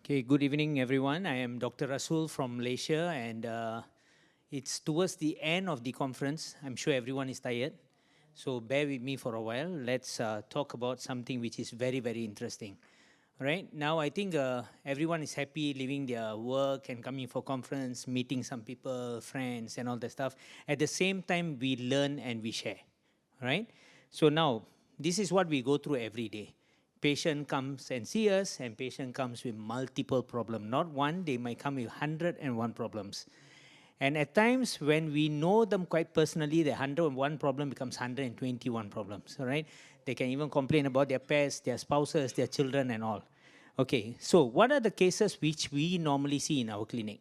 Okay, good evening, everyone. I am Dr. Rasool from Malaysia, and it's towards the end of the conference. I'm sure everyone is tired, so bear with me for a while. Let's talk about something which is very, very interesting. All right, now I think everyone is happy leaving their work and coming for conference, meeting some people, friends, and all that stuff. At the same time, we learn and we share. All right, so now this is what we go through every day. Patient comes and see us, and patient comes with multiple problems. Not one, they might come with 101 problems. And at times, when we know them quite personally, the 101 problem becomes 121 problems, all right? They can even complain about their pets, their spouses, their children, and all. Okay, so what are the cases which we normally see in our clinic,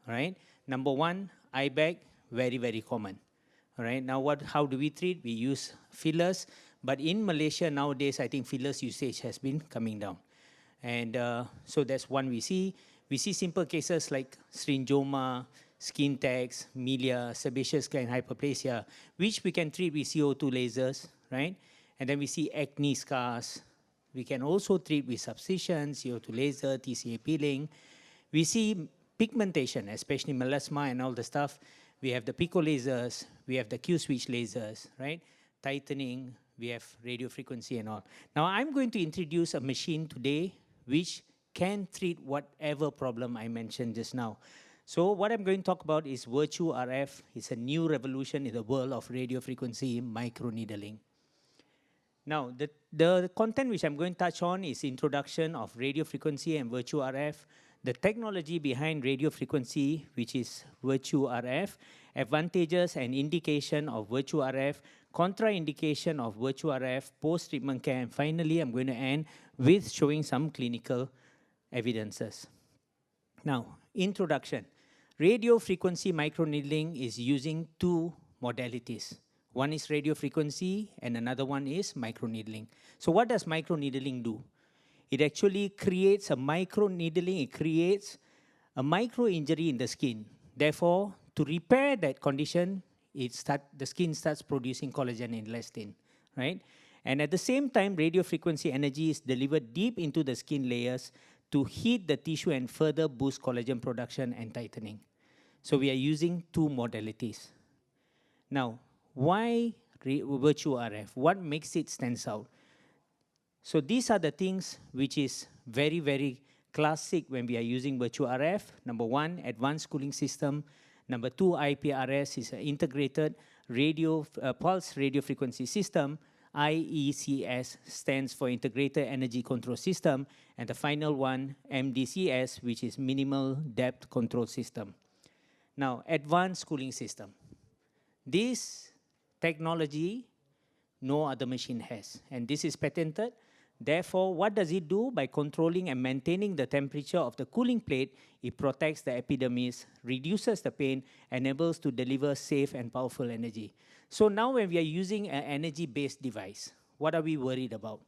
all right? Number one, eye bag, very, very common. All right, now how do we treat? We use fillers. But in Malaysia nowadays, I think fillers usage has been coming down. And so that's one we see. We see simple cases like syringioma, skin tags, milia, sebaceous gland hyperplasia, which we can treat with CO2 lasers, right? And then we see acne scars. We can also treat with subcision, CO2 laser, TCA peeling. We see pigmentation, especially melasma and all the stuff. We have the pico lasers, we have the Q-switch lasers, right? Tightening, we have radio frequency and all. Now I'm going to introduce a machine today which can treat whatever problem I mentioned just now. So what I'm going to talk about is VirtueRF. It's a new revolution in the world of radio frequency microneedling. Now, the content which I'm going to touch on is introduction of radio frequency and VirtueRF, the technology behind radio frequency, which is VirtueRF, advantages and indication of VirtueRF, contraindication of VirtueRF, post-treatment care, and finally, I'm going to end with showing some clinical evidences. Now, introduction. Radio frequency microneedling is using two modalities. One is radio frequency and another one is microneedling. So what does microneedling do? It actually creates a microneedling, it creates a micro injury in the skin. Therefore, to repair that condition, the skin starts producing collagen and elastin, right? And at the same time, radio frequency energy is delivered deep into the skin layers to heat the tissue and further boost collagen production and tightening. So we are using two modalities. Now, why VirtueRF? What makes it stand out? So these are the things which is very, very classic when we are using VirtueRF. Number one, advanced cooling system. Number two, IPRS is an integrated pulse radio frequency system. IECS stands for Integrated Energy Control System. And the final one, MDCS, which is Minimal Depth Control System. Now, advanced cooling system. This technology, no other machine has. And this is patented. Therefore, what does it do? By controlling and maintaining the temperature of the cooling plate, it protects the epidermis, reduces the pain, enables to deliver safe and powerful energy. So now when we are using an energy-based device, what are we worried about?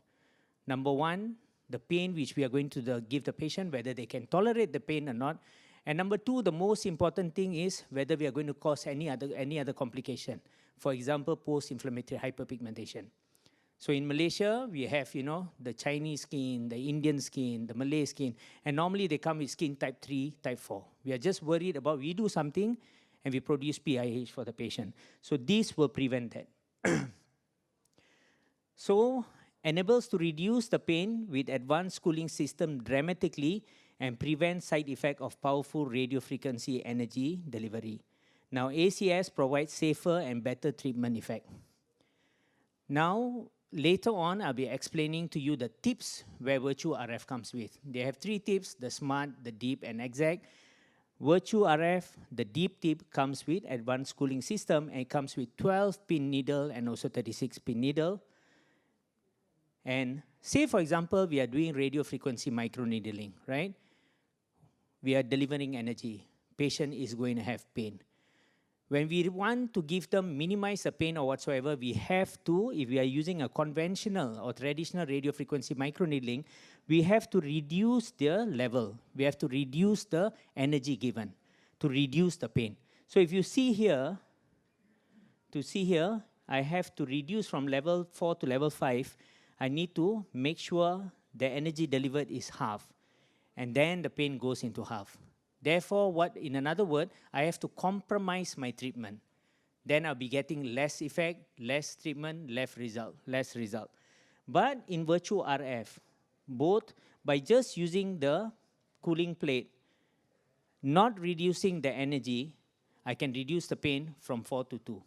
Number one, the pain which we are going to give the patient, whether they can tolerate the pain or not. And number two, the most important thing is whether we are going to cause any other complication. For example, post-inflammatory hyperpigmentation. So in Malaysia, we have, the Chinese skin, the Indian skin, the Malay skin, and normally they come with skin type 3, type 4. We are just worried about we do something and we produce PIH for the patient. So this will prevent that. So enables to reduce the pain with advanced cooling system dramatically and prevent side effect of powerful radio frequency energy delivery. Now ACS provides safer and better treatment effect. Now, later on, I'll be explaining to you the tips where VirtueRF comes with. They have three tips, the smart, the deep, and exact. VirtueRF, the deep tip, comes with advanced cooling system, and it comes with 12-pin needle and also 36-pin needle. And say, for example, we are doing radio frequency microneedling, right? We are delivering energy. Patient is going to have pain. When we want to give them, minimize the pain or whatsoever, we have to, if we are using a conventional or traditional radio frequency microneedling, we have to reduce the level. We have to reduce the energy given to reduce the pain. So if you see here, I have to reduce from level 4 to level 5. I need to make sure the energy delivered is half. and then the pain goes into half. Therefore, in another word, I have to compromise my treatment. Then I'll be getting less effect, less treatment, less result. But in VirtueRF, both by just using the cooling plate, not reducing the energy, I can reduce the pain from 4 to 2.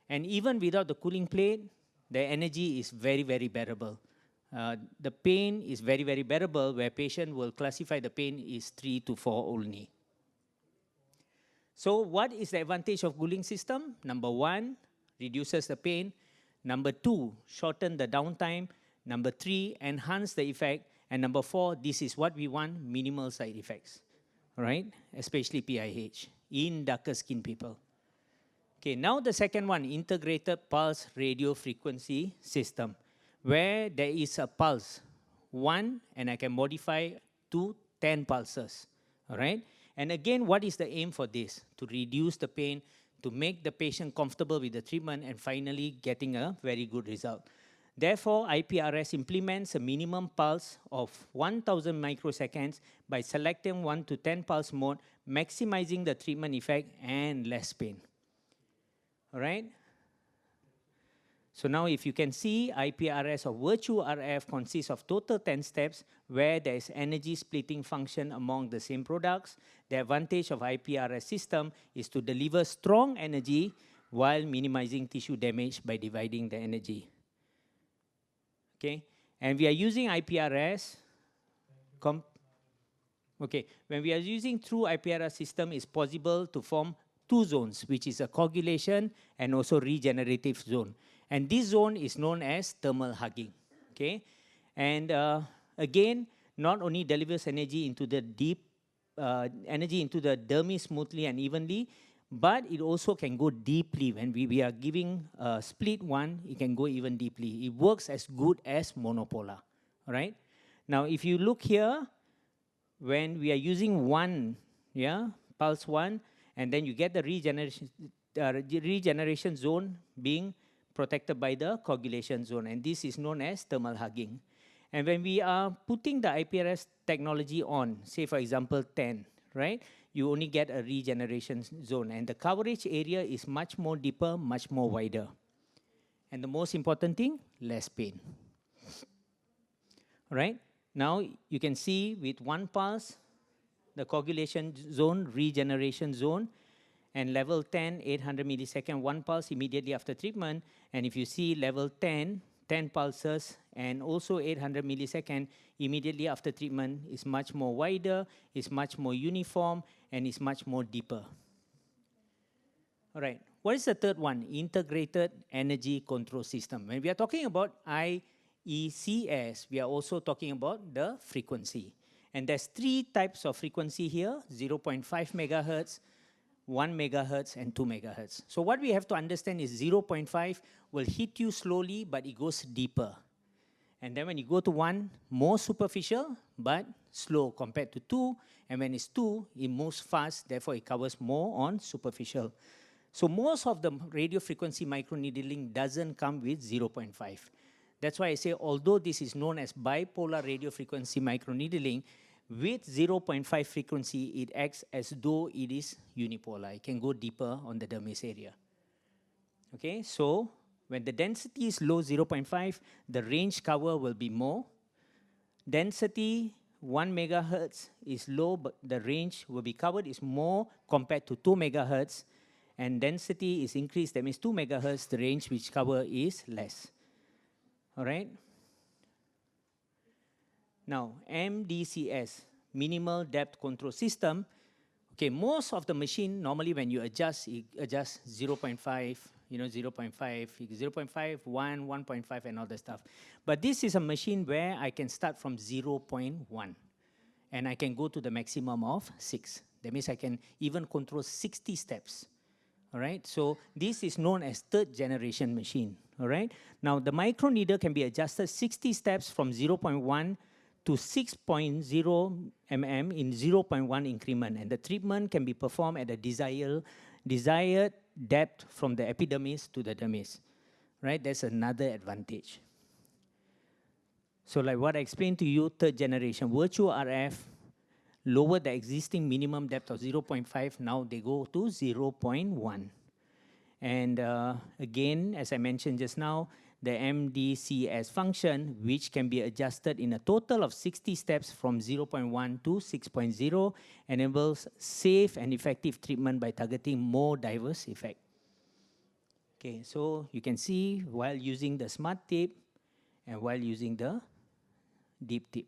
And even without the cooling plate, the energy is very, very bearable. The pain is very, very bearable, where patient will classify the pain is 3 to 4 only. So what is the advantage of cooling system? Number 1, reduces the pain. Number 2, shorten the downtime. Number 3, enhance the effect. And number 4, this is what we want, minimal side effects, right? Especially PIH in darker skin people. Okay, now the second one, integrated pulse radio frequency system, where there is a pulse, 1, and I can modify to 10 pulses, all right? And again, what is the aim for this? To reduce the pain, to make the patient comfortable with the treatment, and finally getting a very good result. Therefore, IPRS implements a minimum pulse of 1,000 microseconds by selecting 1 to 10 pulse mode, maximizing the treatment effect and less pain. All right? So now if you can see, IPRS or VirtueRF consists of total 10 steps where there is energy splitting function among the same products. The advantage of IPRS system is to deliver strong energy while minimizing tissue damage by dividing the energy. Okay, and we are using IPRS. Okay, when we are using through IPRS system, it's possible to form 2 zones, which is a coagulation and also regenerative zone. And this zone is known as thermal hugging. Okay, and again, not only delivers energy into the into the dermis smoothly and evenly, but it also can go deeply. When we are giving a split one, it can go even deeply. It works as good as monopolar, right? Now, if you look here, when we are using 1, pulse 1, and then you get the regeneration zone being protected by the coagulation zone, and this is known as thermal hugging. And when we are putting the IPRS technology on, say for example 10, right, you only get a regeneration zone, and the coverage area is much more deeper, much more wider. And the most important thing, less pain. All right, now you can see with 1 pulse, the coagulation zone, regeneration zone, and level 10, 800 millisecond, 1 pulse immediately after treatment. And if you see level 10, 10 pulses, and also 800 millisecond immediately after treatment is much more wider, is much more uniform, and is much more deeper. All right, what is the third one? Integrated energy control system. When we are talking about IECS, we are also talking about the frequency. And there's 3 types of frequency here, 0.5 megahertz, 1 megahertz, and 2 megahertz. So what we have to understand is 0.5 will hit you slowly, but it goes deeper. And then when you go to 1, more superficial, but slow compared to 2. And when it's 2, it moves fast, therefore it covers more on superficial. So most of the radio frequency microneedling doesn't come with 0.5. That's why I say, although this is known as bipolar radio frequency microneedling, with 0.5 frequency, it acts as though it is unipolar. It can go deeper on the dermis area. Okay, so when the density is low, 0.5, the range cover will be more. Density 1 megahertz is low, but the range will be covered is more compared to 2 megahertz. And density is increased, that means 2 megahertz, the range which cover is less. All right. Now, MDCS, Minimal Depth Control System. Okay, most of the machine, normally when you adjust, it adjusts 0.5, 0.5, 0.5, 1, 1.5, and all that stuff. But this is a machine where I can start from 0.1, and I can go to the maximum of 6. That means I can even control 60 steps. All right, so this is known as 3rd generation machine. All right, now the microneedle can be adjusted 60 steps from 0.1 to 6.0 mm in 0.1 increment, and the treatment can be performed at a desired depth from the epidermis to the dermis. Right, that's another advantage. So like what I explained to you, 3rd generation, VirtueRF lower the existing minimum depth of 0.5. Now they go to 0.1. And again, as I mentioned just now, the MDCS function, which can be adjusted in a total of 60 steps from 0.1 to 6.0, enables safe and effective treatment by targeting more diverse effects. Okay, so you can see while using the smart tip and while using the deep tip.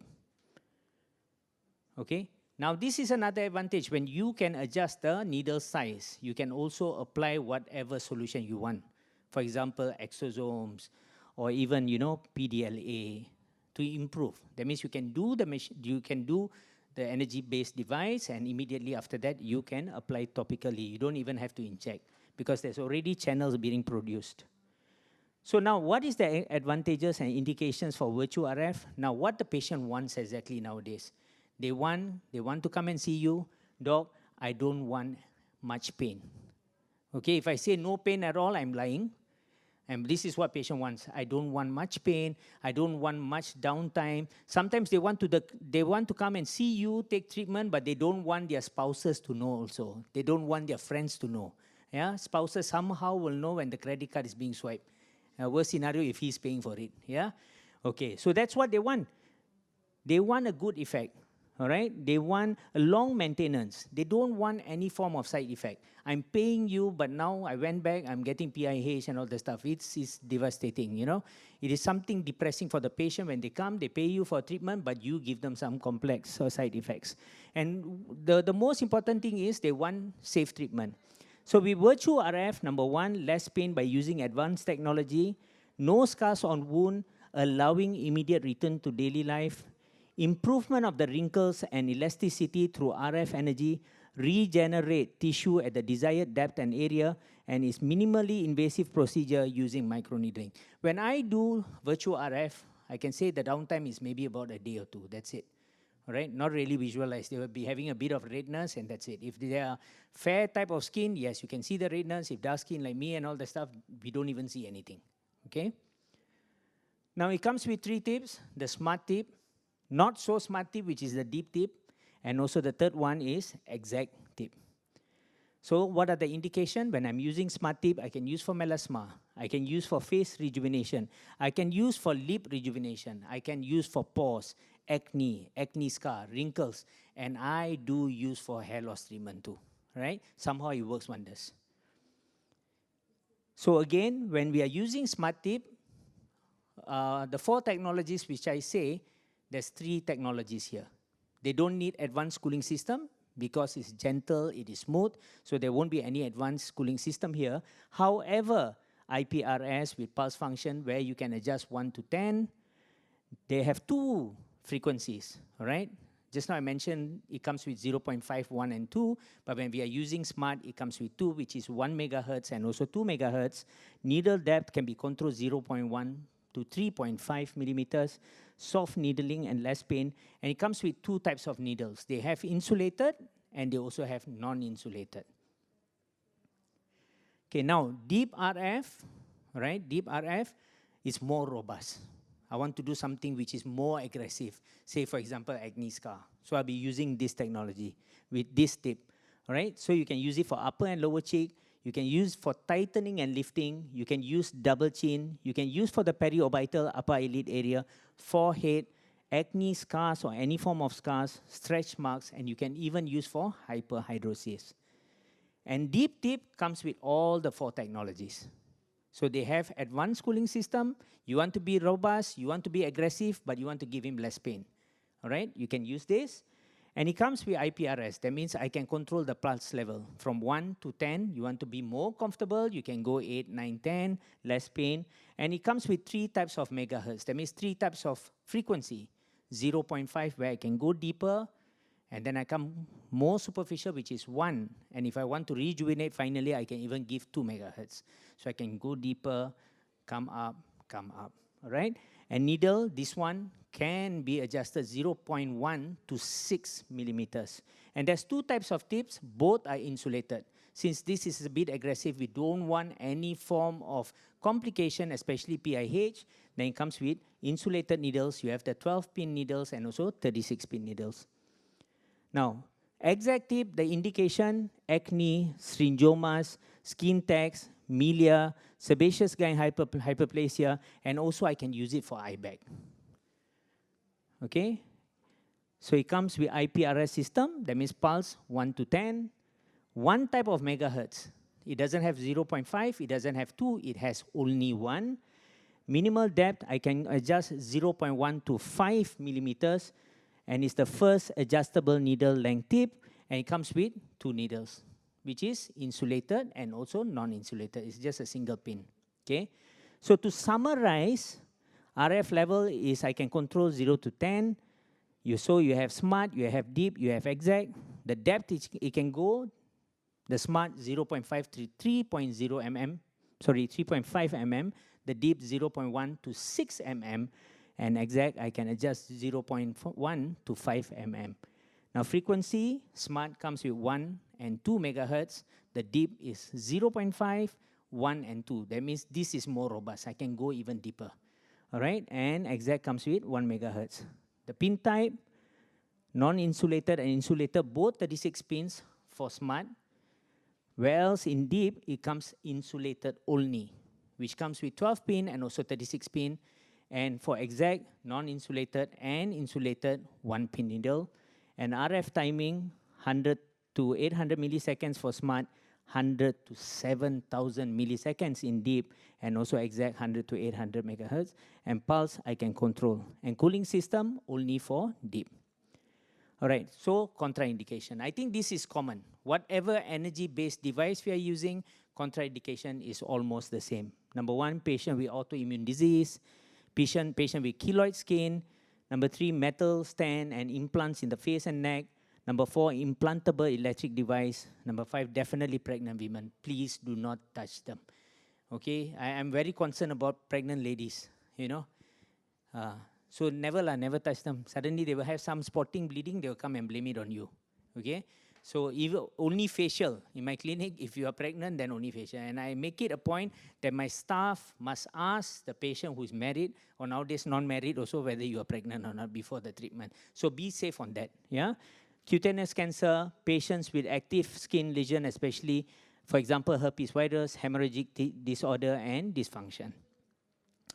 Okay, now this is another advantage. When you can adjust the needle size, you can also apply whatever solution you want. For example, exosomes, or even, you know, PDLA to improve. That means you can do the energy-based device, and immediately after that you can apply topically. You don't even have to inject because there's already channels being produced. So now, what is the advantages and indications for VirtueRF? Now, what the patient wants exactly nowadays? They want to come and see you, doc, I don't want much pain. Okay, if I say no pain at all, I'm lying. And this is what patient wants. I don't want much pain. I don't want much downtime. Sometimes they want to come and see you, take treatment, but they don't want their spouses to know also. They don't want their friends to know. Yeah, spouses somehow will know when the credit card is being swiped. Worst scenario if he's paying for it. Yeah, okay. So that's what they want. They want a good effect. All right, they want a long maintenance. They don't want any form of side effect. I'm paying you, but now I went back, I'm getting PIH and all the stuff. It's devastating, you know. It is something depressing for the patient when they come, they pay you for treatment, but you give them some complex side effects. And the most important thing is they want safe treatment. So with VirtueRF, number one, less pain by using advanced technology, no scars on wound, allowing immediate return to daily life, improvement of the wrinkles and elasticity through RF energy, regenerate tissue at the desired depth and area, and is minimally invasive procedure using microneedling. When I do VirtueRF, I can say the downtime is maybe about a day or two. That's it. All right? Not really visualized. They will be having a bit of redness, and that's it. If they are fair type of skin, yes, you can see the redness. If dark skin like me and all the stuff, we don't even see anything. Okay? Now it comes with 3 tips. The smart tip, not so smart tip, which is the deep tip, and also the third one is exact tip. So what are the indications? When I'm using smart tip, I can use for melasma, I can use for face rejuvenation, I can use for lip rejuvenation, I can use for pores, acne scar, wrinkles, and I do use for hair loss treatment too, right? Somehow it works wonders. So again, when we are using smart tip, the 4 technologies which I say, there's 3 technologies here. They don't need advanced cooling system because it's gentle, it is smooth, so there won't be any advanced cooling system here. However, IPRS with pulse function where you can adjust 1 to 10, they have 2 frequencies, all right? Just now I mentioned it comes with 0.5, 1, and 2, but when we are using smart, it comes with 2, which is 1 megahertz and also 2 megahertz. Needle depth can be controlled 0.1 to 3.5 millimeters, soft needling and less pain, and it comes with 2 types of needles. They have insulated and they also have non-insulated. Okay, now deep RF, right? Deep RF is more robust. I want to do something which is more aggressive. Say, for example, acne scar. So I'll be using this technology with this tip, right? So you can use it for upper and lower cheek. You can use for tightening and lifting. You can use double chin. You can use for the periorbital upper eyelid area, forehead, acne scars or any form of scars, stretch marks, and you can even use for hyperhidrosis. And deep tip comes with all the 4 technologies. So they have advanced cooling system. You want to be robust, you want to be aggressive, but you want to give him less pain. All right, you can use this. And it comes with IPRS. That means I can control the pulse level from 1 to 10. You want to be more comfortable, you can go 8, 9, 10, less pain. And it comes with 3 types of megahertz. That means 3 types of frequency. 0.5 where I can go deeper, and then I come more superficial, which is 1. And if I want to rejuvenate, finally, I can even give 2 megahertz. So I can go deeper, come up, all right? And needle, this one can be adjusted 0.1 to 6 millimeters. And there's 2 types of tips, both are insulated. Since this is a bit aggressive, we don't want any form of complication, especially PIH, then it comes with insulated needles. You have the 12-pin needles and also 36-pin needles. Now, exact tip, the indication, acne, syringomas, skin tags, milia, sebaceous gland hyperplasia, and also I can use it for eye bag. Okay? So it comes with IPRS system, that means pulse 1 to 10, one type of megahertz. It doesn't have 0.5, it doesn't have 2, it has only 1. Minimal depth, I can adjust 0.1 to 5 millimeters, and it's the first adjustable needle length tip, and it comes with 2 needles, which is insulated and also non-insulated. It's just a single pin. Okay? So to summarize, RF level is I can control 0 to 10. So you have smart, you have deep, you have exact. The depth, it can go, the smart 0.5 to 3.0 mm, sorry, 3.5 mm. The deep 0.1 to 6 mm, and exact I can adjust 0.1 to 5 mm. Now frequency, smart comes with 1 and 2 megahertz. The deep is 0.5, 1 and 2. That means this is more robust. I can go even deeper. All right, and exact comes with 1 megahertz. The pin type, non-insulated and insulated, both 36 pins for smart. Whereas in deep, it comes insulated only, which comes with 12 pin and also 36 pin. And for exact, non-insulated and insulated, 1 pin needle. And RF timing, 100 to 800 milliseconds for smart, 100 to 7,000 milliseconds in deep, and also exact 100 to 800 megahertz. And pulse, I can control. And cooling system, only for deep. All right, so contraindication. I think this is common. Whatever energy-based device we are using, contraindication is almost the same. Number 1, patient with autoimmune disease, patient with keloid skin. Number 3, metal stand and implants in the face and neck. Number 4, implantable electric device. Number 5, definitely pregnant women. Please do not touch them. Okay, I am very concerned about pregnant ladies, you know. So never touch them. Suddenly they will have some spotting, bleeding, they will come and blame it on you. Okay? So even only facial. In my clinic, if you are pregnant, then only facial. And I make it a point that my staff must ask the patient who is married, or nowadays non-married also, whether you are pregnant or not before the treatment. So be safe on that. Yeah? Cutaneous cancer, patients with active skin lesion, especially, for example, herpes virus, hemorrhagic disorder, and dysfunction.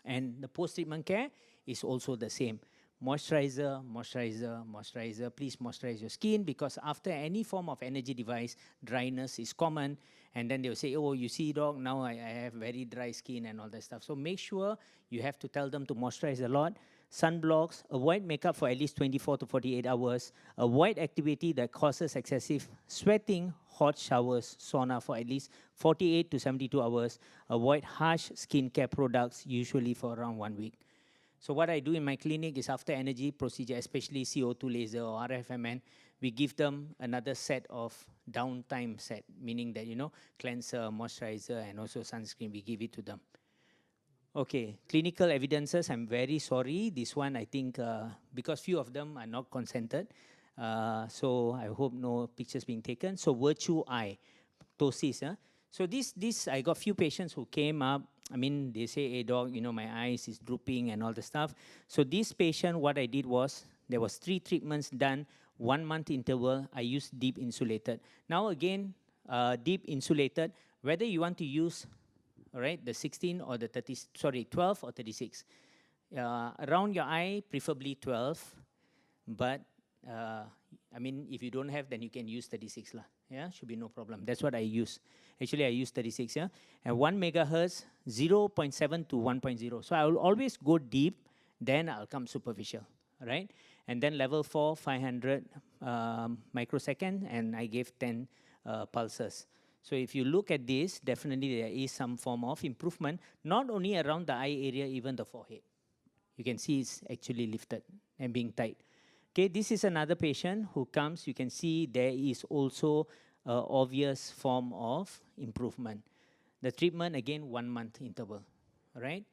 And the post-treatment care is also the same. Moisturizer, moisturizer, moisturizer. Please moisturize your skin, because after any form of energy device, dryness is common. And then they'll say, oh, you see, doc, now I have very dry skin and all that stuff. So make sure you have to tell them to moisturize a lot. Sunblocks, avoid makeup for at least 24 to 48 hours. Avoid activity that causes excessive sweating, hot showers, sauna for at least 48 to 72 hours. Avoid harsh skincare products, usually for around 1 week. So what I do in my clinic is after energy procedure, especially CO2 laser or RFMN, we give them another set of downtime set, meaning that, you know, cleanser, moisturizer, and also sunscreen, we give it to them. Okay, clinical evidences, I'm very sorry. This one, I think, because few of them are not consented, so I hope no pictures being taken. So VirtueRF, ptosis. So this, I got few patients who came up. I mean, they say, hey, doc, you know, my eyes is drooping and all the stuff. So this patient, what I did was, there was 3 treatments done, 1 month interval. I used deep insulated. Now again, deep insulated, whether you want to use, all right, the 16 or the 30, sorry, 12 or 36. Around your eye, preferably 12. But, I mean, if you don't have, then you can use 36 lah. Yeah, should be no problem. That's what I use. Actually, I use 36, yeah. And 1 megahertz, 0.7 to 1.0. So I will always go deep, then I'll come superficial, right? And then level 4, 500 microsecond, and I gave 10 pulses. So if you look at this, definitely there is some form of improvement, not only around the eye area, even the forehead. You can see it's actually lifted and being tight. Okay, this is another patient who comes. You can see there is also an obvious form of improvement. The treatment, again, 1 month interval, all right?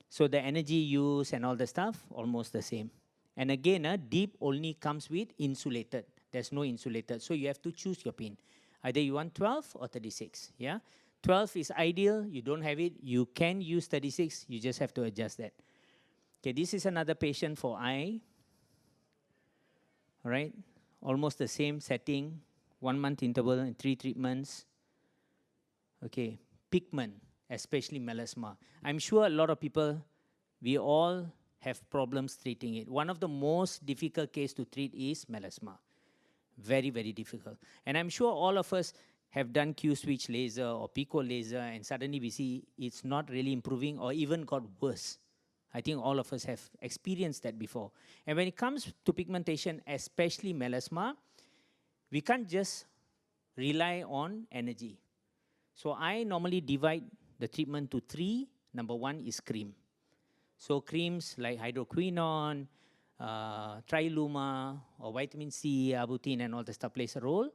So the energy use and all the stuff, almost the same. And again, deep only comes with insulated. There's no insulated, so you have to choose your pin. Either you want 12 or 36, yeah? 12 is ideal. You don't have it, you can use 36. You just have to adjust that. Okay, this is another patient for eye. All right, almost the same setting, 1 month interval and 3 treatments. Okay, pigment, especially melasma. I'm sure a lot of people, we all have problems treating it. One of the most difficult case to treat is melasma. Very, very difficult. And I'm sure all of us have done Q-switch laser or pico laser, and suddenly we see it's not really improving or even got worse. I think all of us have experienced that before. And when it comes to pigmentation, especially melasma, we can't just rely on energy. So I normally divide the treatment to 3. Number 1 is cream. So creams like hydroquinone, triluma, or vitamin C, arbutin, and all the stuff plays a role.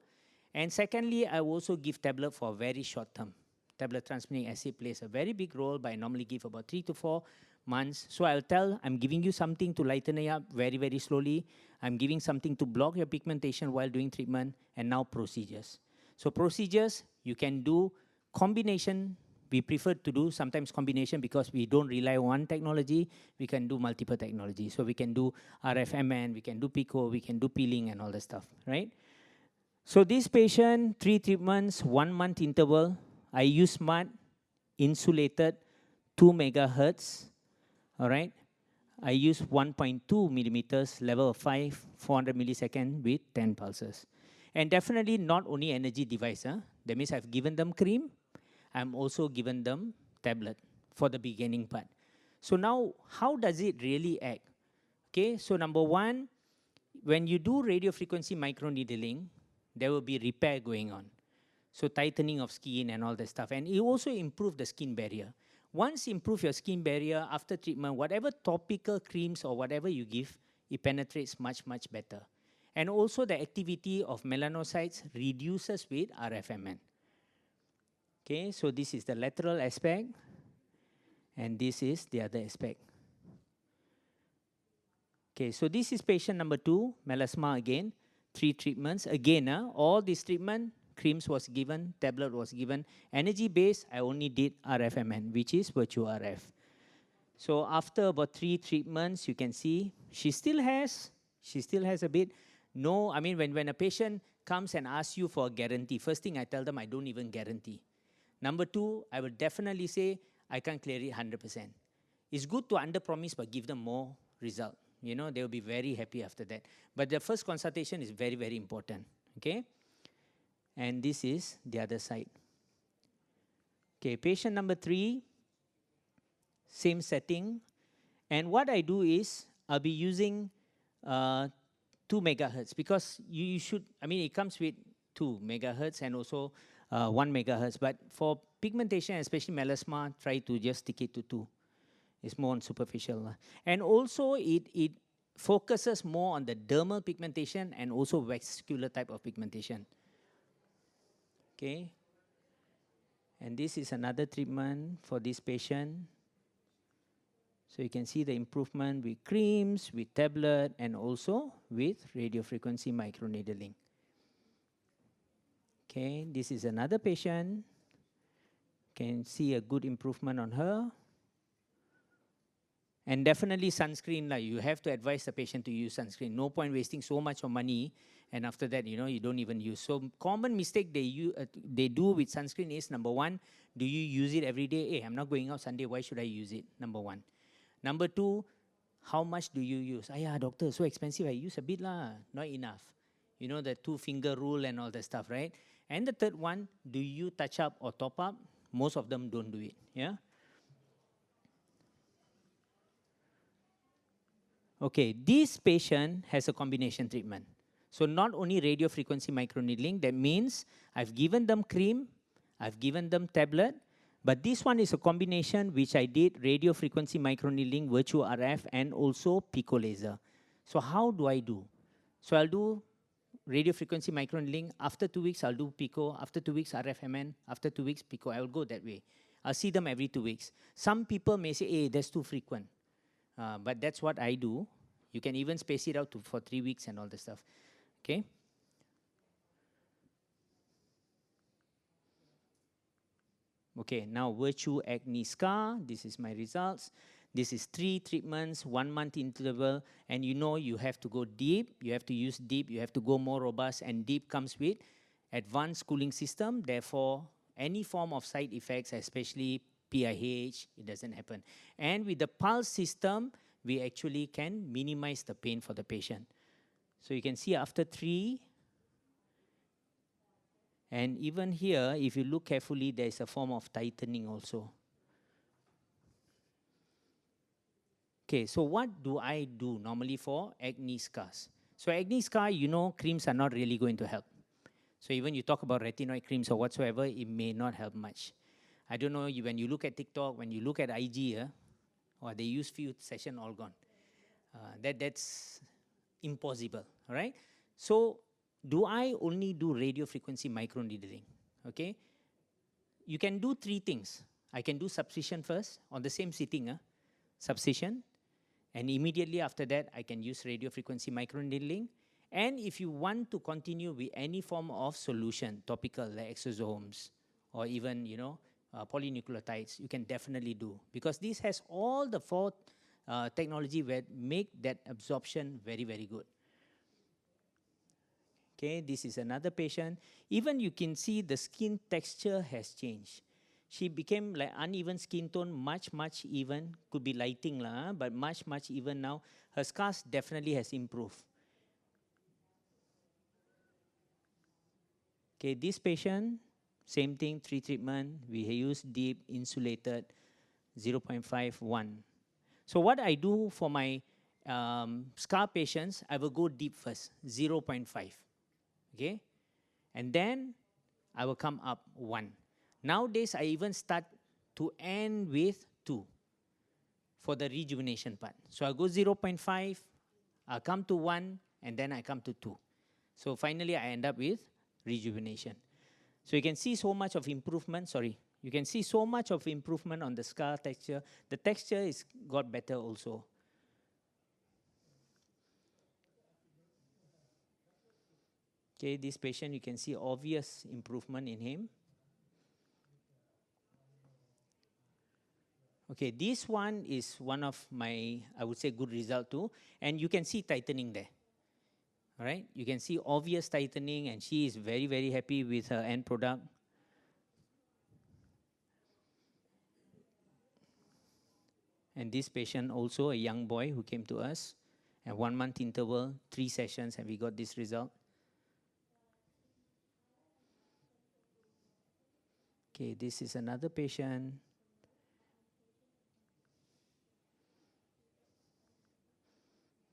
And secondly, I also give tablet for very short term. Tablet transmitting acid plays a very big role, but I normally give about 3 to 4 months. So I'll tell, I'm giving you something to lighten it up very, very slowly. I'm giving something to block your pigmentation while doing treatment, and now procedures. So procedures, you can do combination. We prefer to do sometimes combination because we don't rely on one technology. We can do multiple technologies. So we can do RFMN, we can do pico, we can do peeling and all the stuff, right? So this patient, 3 treatments, 1 month interval. I use smart, insulated, 2 megahertz, all right? I use 1.2 millimeters, level of 5, 400 milliseconds with 10 pulses. And definitely not only energy device. That means I've given them cream. I'm also given them tablet for the beginning part. So now, how does it really act? Okay, so number 1, when you do radiofrequency microneedling, there will be repair going on. So tightening of skin and all that stuff. And it also improves the skin barrier. Once you improve your skin barrier after treatment, whatever topical creams or whatever you give, it penetrates much, much better. And also the activity of melanocytes reduces with RFMN. Okay, so this is the lateral aspect, and this is the other aspect. Okay, so this is patient number 2, melasma again, 3 treatments. Again, all this treatment, creams was given, tablet was given. Energy base, I only did RFMN, which is VirtueRF. So after about 3 treatments, you can see she still has a bit. No, I mean, when a patient comes and asks you for a guarantee, first thing I tell them, I don't even guarantee. Number 2, I will definitely say, I can't clear it 100%. It's good to under-promise, but give them more result. You know, they will be very happy after that. But the first consultation is very, very important, okay? And this is the other side. Okay, patient number 3, same setting. And what I do is, I'll be using 2 megahertz because you should, I mean, it comes with 2 megahertz and also 1 megahertz. But for pigmentation, especially melasma, try to just stick it to 2. It's more on superficial. And also, it focuses more on the dermal pigmentation and also vascular type of pigmentation. Okay. And this is another treatment for this patient. So you can see the improvement with creams, with tablet, and also with radiofrequency microneedling. Okay, this is another patient. Can see a good improvement on her. And definitely sunscreen, you have to advise the patient to use sunscreen. No point wasting so much of money, and after that, you don't even use. So common mistake they do with sunscreen is, number 1, do you use it every day? Hey, I'm not going out Sunday, why should I use it? Number 1. Number 2, how much do you use? Yeah, doctor, so expensive, I use a bit lah, not enough. You know, the 2-finger rule and all that stuff, right? And the third one, do you touch up or top up? Most of them don't do it, yeah? Okay, this patient has a combination treatment. So not only radiofrequency microneedling, that means I've given them cream, I've given them tablet, but this one is a combination which I did radiofrequency microneedling, VirtueRF, and also pico laser. So how do I do? So I'll do radiofrequency microneedling. After 2 weeks, I'll do pico. After 2 weeks, RFMN. After 2 weeks, pico. I will go that way. I'll see them every 2 weeks. Some people may say, hey, that's too frequent. But that's what I do. You can even space it out for 3 weeks and all the stuff. Okay? Okay, now Virtue Acne Scar. This is my results. This is 3 treatments, 1 month interval, and you know you have to go deep, you have to use deep, you have to go more robust, and deep comes with advanced cooling system. Therefore, any form of side effects, especially PIH, it doesn't happen. And with the pulse system, we actually can minimize the pain for the patient. So you can see after 3, and even here, if you look carefully, there is a form of tightening also. Okay, so what do I do normally for acne scars? So acne scar, you know, creams are not really going to help. So even you talk about retinoid creams or whatsoever, it may not help much. I don't know, when you look at TikTok, when you look at IG, or they use few session all gone. That's impossible, all right? So do I only do radio frequency microneedling, okay? You can do 3 things. I can do subcision first on the same sitting, subcision, and immediately after that, I can use radio frequency microneedling. And if you want to continue with any form of solution, topical like exosomes, or even, you know, polynucleotides, you can definitely do. Because this has all the 4 technology that make that absorption very, very good. Okay, this is another patient. Even you can see the skin texture has changed. She became like uneven skin tone, much even. Could be lighting, but much even now. Her scars definitely has improved. Okay, this patient, same thing, 3 treatment. We use deep, insulated, 0.51. So what I do for my scar patients, I will go deep first, 0.5. Okay, and then I will come up 1. Nowadays, I even start to end with 2 for the rejuvenation part. So I go 0.5, I come to 1, and then I come to 2. So finally, I end up with rejuvenation. So you can see so much of improvement, you can see so much of improvement on the scar texture. The texture is got better also. Okay, this patient, you can see obvious improvement in him. Okay, this one is one of my, I would say, good result too. And you can see tightening there. All right, you can see obvious tightening, and she is very, very happy with her end product. And this patient also a young boy who came to us, and 1 month interval, 3 sessions, and we got this result. Okay, this is another patient.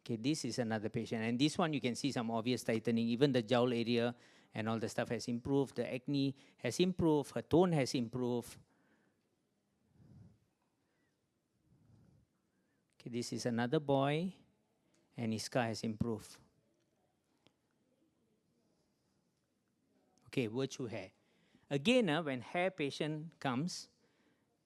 Okay, this is another patient, and this one you can see some obvious tightening. Even the jowl area and all the stuff has improved. The acne has improved. Her tone has improved. Okay, this is another boy, and his scar has improved. Okay, virtue hair. Again, when hair patient comes,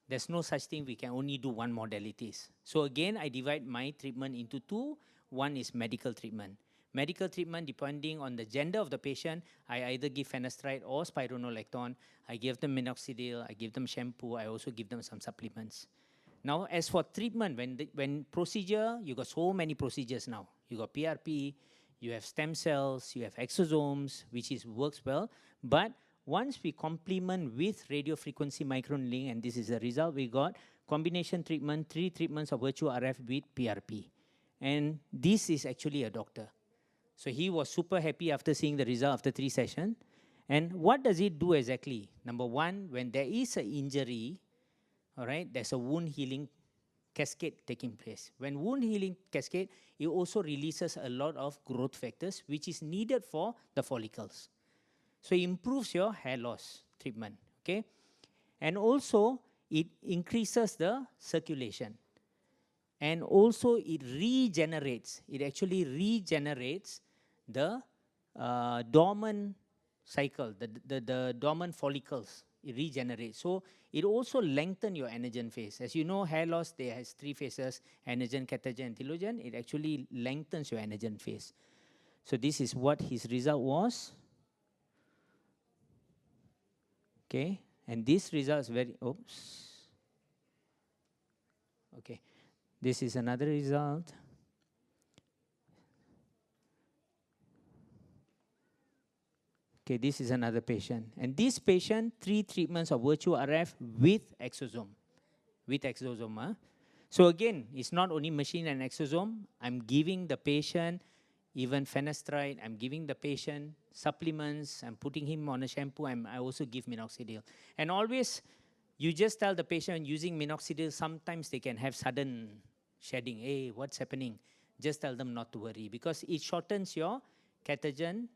there's no such thing we can only do one modalities. So again, I divide my treatment into 2. One is medical treatment. Medical treatment, depending on the gender of the patient, I either give finasteride or spironolactone. I give them minoxidil, I give them shampoo, I also give them some supplements. Now, as for treatment, when procedure, you got so many procedures now. You got PRP, you have stem cells, you have exosomes, which works well. But once we complement with radio frequency microneedling, and this is the result we got, combination treatment, 3 treatments of VirtueRF with PRP. And this is actually a doctor. So he was super happy after seeing the result after 3 sessions. And what does it do exactly? Number 1, when there is an injury, all right, there's a wound healing cascade taking place. When wound healing cascade, it also releases a lot of growth factors, which is needed for the follicles. So it improves your hair loss treatment, okay? And also, it increases the circulation. And also, it regenerates. It actually regenerates the dormant cycle, the dormant follicles. It regenerates. So it also lengthens your anagen phase. As you know, hair loss, there has 3 phases, anagen, catagen, and telogen. It actually lengthens your anagen phase. So this is what his result was. Okay, and this result is very, oops. Okay, This is another result. Okay, this is another patient. And this patient, 3 treatments of VirtueRF with exosome. With exosome. Huh? So again, it's not only machine and exosome. I'm giving the patient even fenestride. I'm giving the patient supplements. I'm putting him on a shampoo. I also give minoxidil. And always, you just tell the patient using minoxidil, sometimes they can have sudden shedding. Hey, what's happening? Just tell them not to worry because it shortens your telogen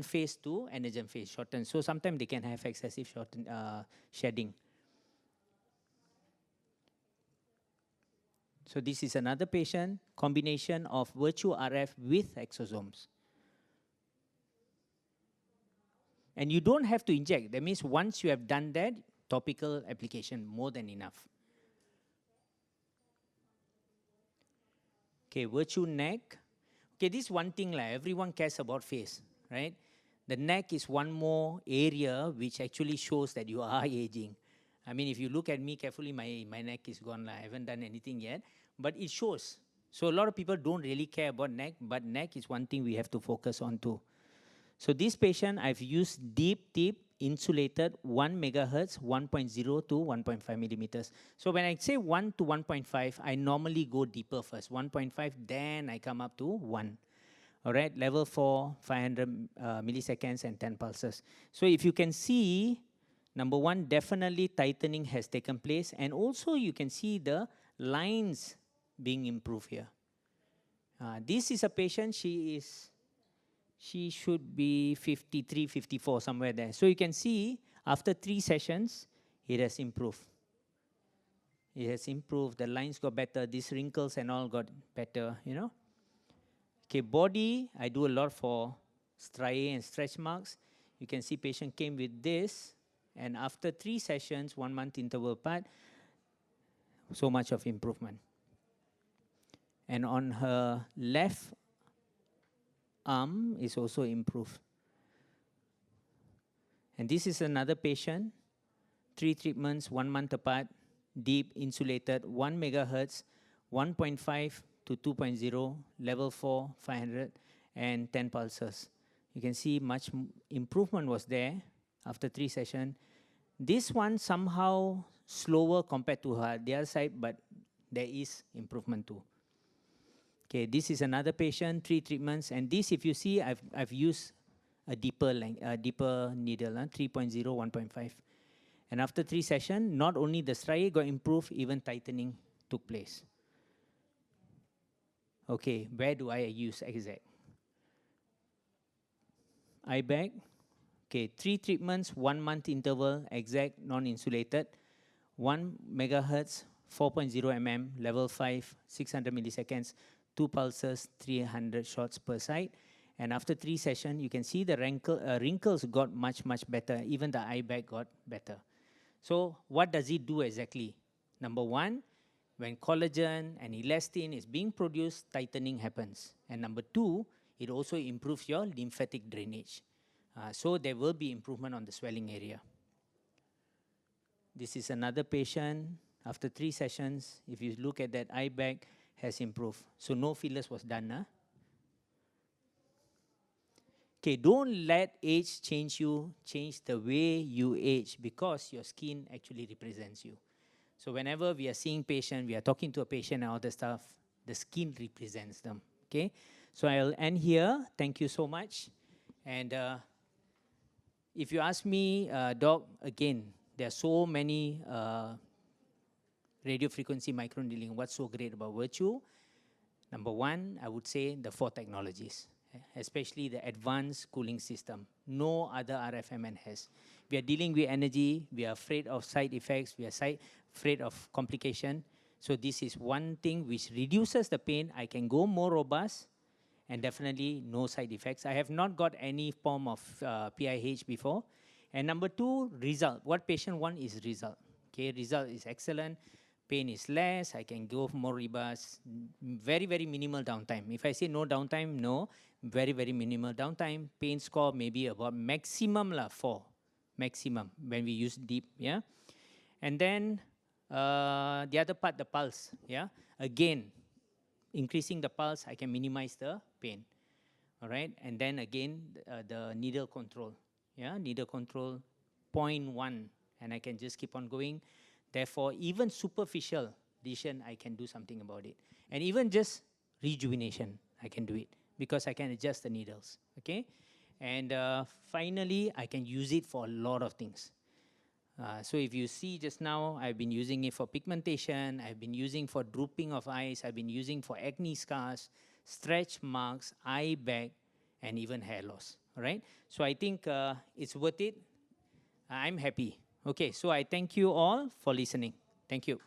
phase to anagen phase shorten. So sometimes they can have excessive shedding. So this is another patient, combination of VirtueRF with exosomes. And you don't have to inject. That means once you have done that, topical application, more than enough. Okay, Virtue neck. Okay, this is one thing, like everyone cares about face, right? The neck is one more area which actually shows that you are aging. I mean, if you look at me carefully, my neck is gone. Like, I haven't done anything yet, but it shows. So a lot of people don't really care about neck, but neck is one thing we have to focus on too. So this patient, I've used deep tip insulated 1 megahertz, 1.0 to 1.5 millimeters. So when I say 1 to 1.5, I normally go deeper first. 1.5, then I come up to 1. All right, level 4, 500 milliseconds and 10 pulses. So if you can see, number 1, definitely tightening has taken place. And also you can see the lines being improved here. This is a patient, she should be 53, 54, somewhere there. So you can see, after 3 sessions, it has improved. It has improved, the lines got better, these wrinkles and all got better, you know. Okay, body, I do a lot for striae and stretch marks. You can see patient came with this, and after 3 sessions, 1 month interval apart, so much of improvement. And on her left arm is also improved. And this is another patient, 3 treatments, 1 month apart, deep insulated, 1 megahertz, 1.5 to 2.0, level 4, 500, and 10 pulses. You can see much improvement was there after 3 sessions. This one somehow slower compared to the other side, but there is improvement too. Okay, this is another patient, 3 treatments, and this, if you see, I've used a deeper needle, 3.0, 1.5. And after 3 sessions, not only the striae got improved, even tightening took place. Okay, where do I use exact? Eye bag. Okay, 3 treatments, 1 month interval, exact, non-insulated, 1 megahertz, 4.0 mm, level 5, 600 milliseconds, 2 pulses, 300 shots per side. And after 3 sessions, you can see the wrinkles got much, much better. Even the eye bag got better. So what does it do exactly? Number 1, when collagen and elastin is being produced, tightening happens. And number 2, it also improves your lymphatic drainage. So there will be improvement on the swelling area. This is another patient. After 3 sessions, if you look at that eye bag, has improved. So no fillers was done. Huh? Okay, don't let age change you, change the way you age, because your skin actually represents you. So whenever we are seeing patient, we are talking to a patient and all the stuff, the skin represents them. Okay, so I'll end here. Thank you so much. And if you ask me, Doc, again, there are so many radio frequency microneedling. What's so great about Virtue? Number 1, I would say the 4 technologies, especially the advanced cooling system. No other RFMN has. We are dealing with energy. We are afraid of side effects. We are afraid of complication. So this is one thing which reduces the pain. I can go more robust, and definitely no side effects. I have not got any form of PIH before. And number 2, result. What patient want is result. Okay, result is excellent. Pain is less. I can go more robust. Very, very minimal downtime. If I say no downtime, no. Very, very minimal downtime. Pain score maybe about maximum 4. Maximum when we use deep, yeah. And then The other part, the pulse, yeah. Again, increasing the pulse, I can minimize the pain, all right? And then again, the needle control, yeah, needle control, 0.1, and I can just keep on going. Therefore, even superficial lesion, I can do something about it. And even just rejuvenation, I can do it because I can adjust the needles, okay? And finally, I can use it for a lot of things. So if you see just now, I've been using it for pigmentation, I've been using for drooping of eyes, I've been using for acne scars, stretch marks, eye bag, and even hair loss, all right? So I think it's worth it. I'm happy. Okay, so I thank you all for listening. Thank you.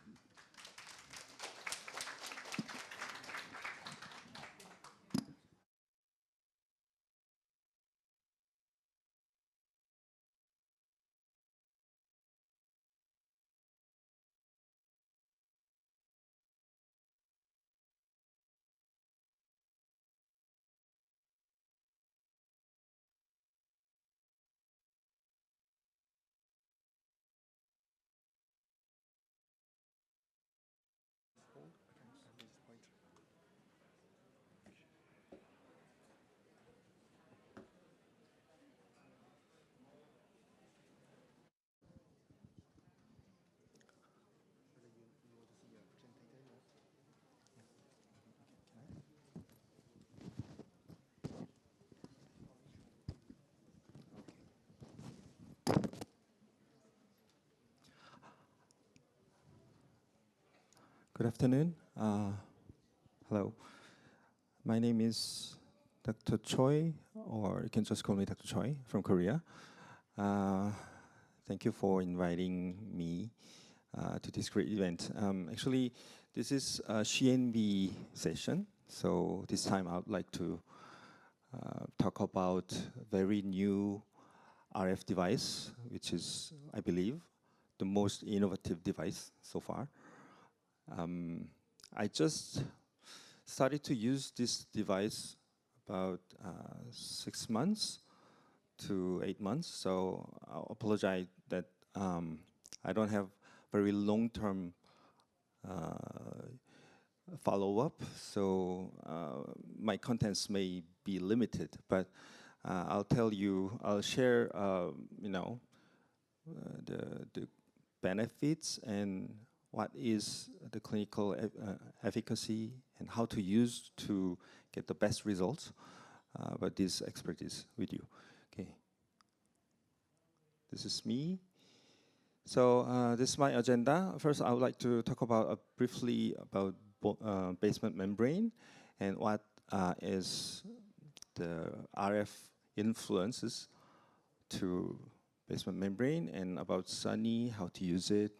Good afternoon. Hello. My name is Dr. Choi, or you can just call me Dr. Choi from Korea. Thank you for inviting me to this great event. Actually, this is a SHENB session. So this time I would like to talk about a very new RF device, which is, I believe, the most innovative device so far. I just started to use this device about 6 months to 8 months, so I'll apologize that I don't have very long-term follow-up, so my contents may be limited, but I'll share, the benefits and what is the clinical efficacy and how to use to get the best results, but this expertise with you. Okay, this is me. So this is my agenda. First, I would like to talk about briefly about basement membrane and what is the RF influences to basement membrane, and about SUNNY, how to use it,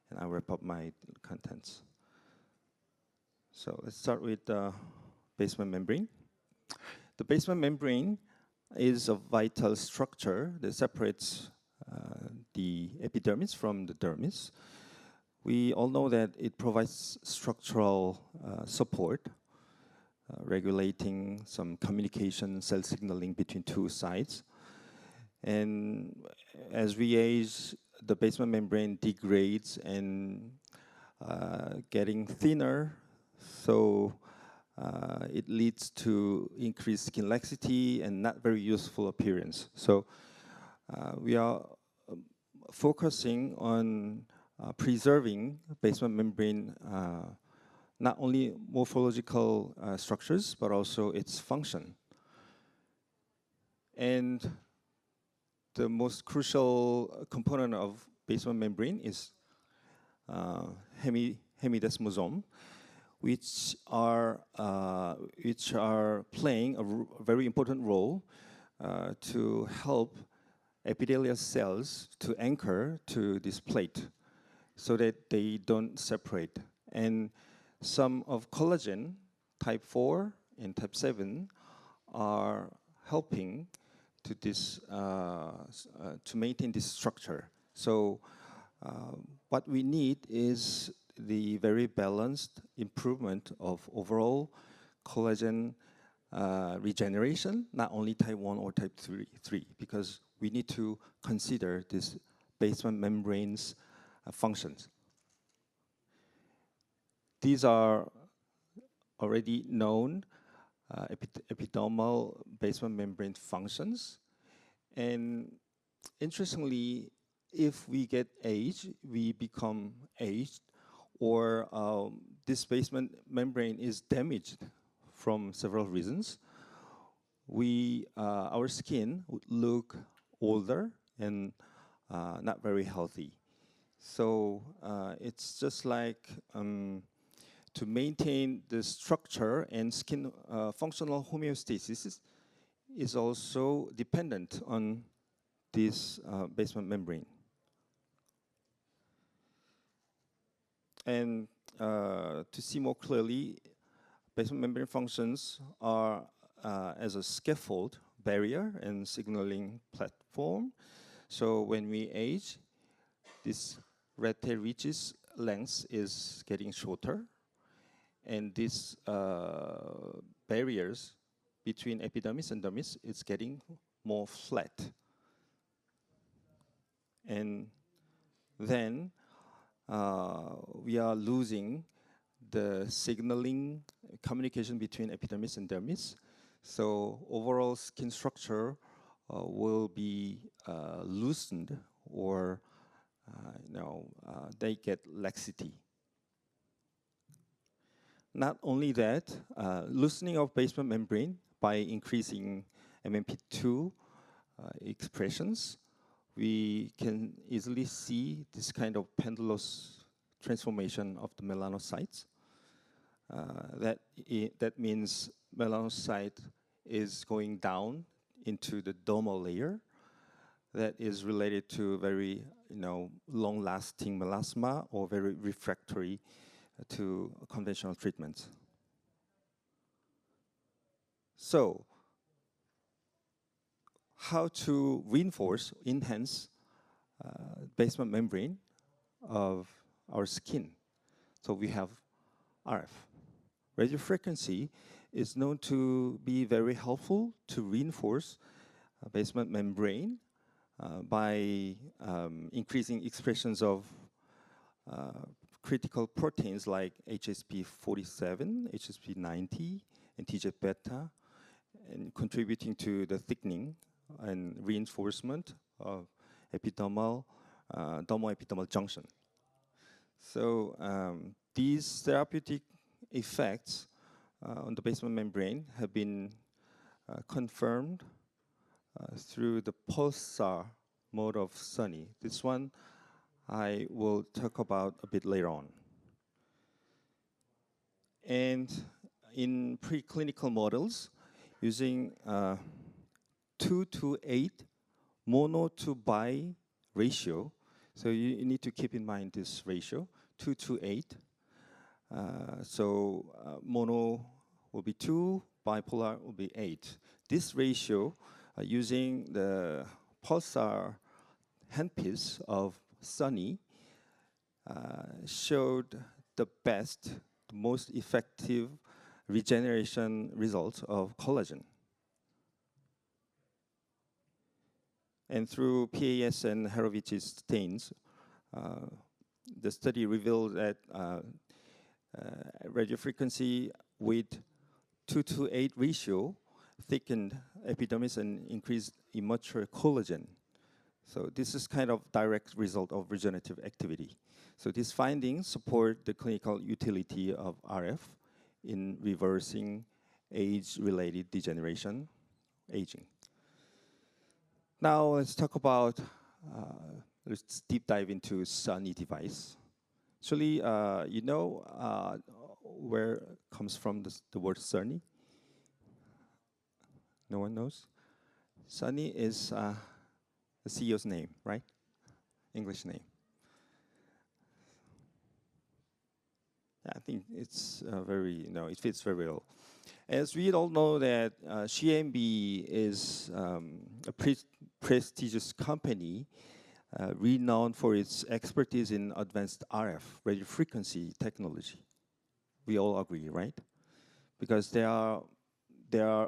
and I'll wrap up my contents. So let's start with the basement membrane. The basement membrane is a vital structure that separates the epidermis from the dermis. We all know that it provides structural support, regulating some communication, cell signaling between two sides. And as we age, the basement membrane degrades and getting thinner, so it leads to increased skin laxity and not very useful appearance. So we are focusing on preserving basement membrane, not only morphological structures, but also its function. And the most crucial component of basement membrane is hemidesmosome, which are playing a very important role to help epithelial cells to anchor to this plate so that they don't separate. And some of collagen, type 4 and type 7, are helping to this to maintain this structure. So what we need is the very balanced improvement of overall collagen regeneration, not only type 1 or type 3, because we need to consider this basement membrane's functions. these are already known epidermal basement membrane functions. And interestingly, if we get aged, we become aged, or this basement membrane is damaged from several reasons, our skin would look older and not very healthy. So it's just like to maintain the structure and skin functional homeostasis is also dependent on this basement membrane. And to see more clearly, basement membrane functions are as a scaffold, barrier, and signaling platform. So when we age, this red tail ridge's length is getting shorter, and these barriers between epidermis and dermis is getting more flat. And then we are losing the signaling communication between epidermis and dermis. So overall skin structure will be loosened, or they get laxity. Not only that, loosening of basement membrane by increasing MMP2 expressions, we can easily see this kind of pendulous transformation of the melanocytes. That means melanocyte is going down into the dermal layer. That is related to very long-lasting melasma or very refractory to conventional treatments. So, how to reinforce, enhance basement membrane of our skin? So we have RF. Radiofrequency is known to be very helpful to reinforce basement membrane by increasing expressions of critical proteins like HSP47, HSP90, and TGF-beta, and contributing to the thickening and reinforcement of epidermal, dermal-epidermal junction. So these therapeutic effects on the basement membrane have been confirmed through the pulsar mode of SUNNY. This one I will talk about a bit later on. And in preclinical models, using 2:8 mono to bi ratio, so you need to keep in mind this ratio, 2:8. Mono will be 2, bipolar will be 8. This ratio, using the pulsar handpiece of SUNNY, showed the best, the most effective regeneration results of collagen. And through PAS and Horowitz's stains, the study revealed that radiofrequency with 2:8 ratio thickened epidermis and increased immature collagen. So this is kind of direct result of regenerative activity. So these findings support the clinical utility of RF in reversing age-related degeneration, aging. Now let's talk about, let's deep dive into SUNNY device. Actually, where comes from the word SUNNY? No one knows? SUNNY is the CEO's name, right? English name. I think it's it fits very well. As we all know that SHENB is a prestigious company renowned for its expertise in advanced RF, radiofrequency technology. We all agree, right? Because they are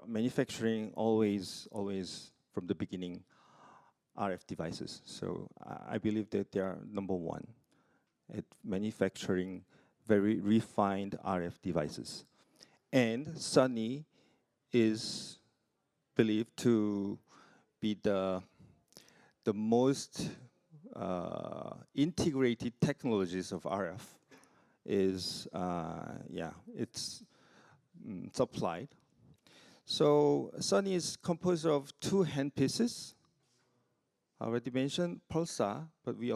manufacturing always from the beginning RF devices. So I believe that they are number one at manufacturing very refined RF devices. And SUNNY is believed to be the most integrated technologies of RF is, it's supplied. So SUNNY is composed of two handpieces. I already mentioned Pulsar, but it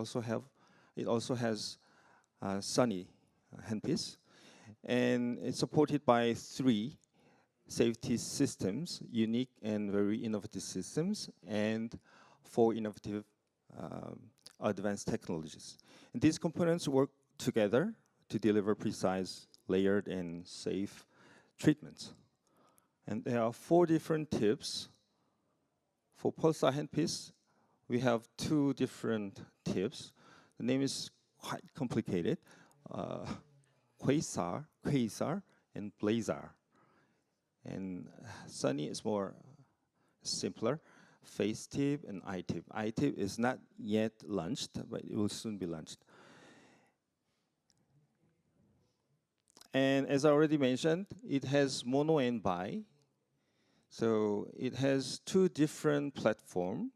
also has SUNNY handpiece. And it's supported by 3 safety systems, unique and very innovative systems, and 4 innovative advanced technologies. And these components work together to deliver precise, layered, and safe treatments. And there are 4 different tips. For Pulsar handpiece, we have 2 different tips. The name is quite complicated. Quasar, and Blazar. And SUNNY is more simpler. Face tip and eye tip. Eye tip is not yet launched, but it will soon be launched. And as I already mentioned, it has mono and bi. So it has 2 different platforms,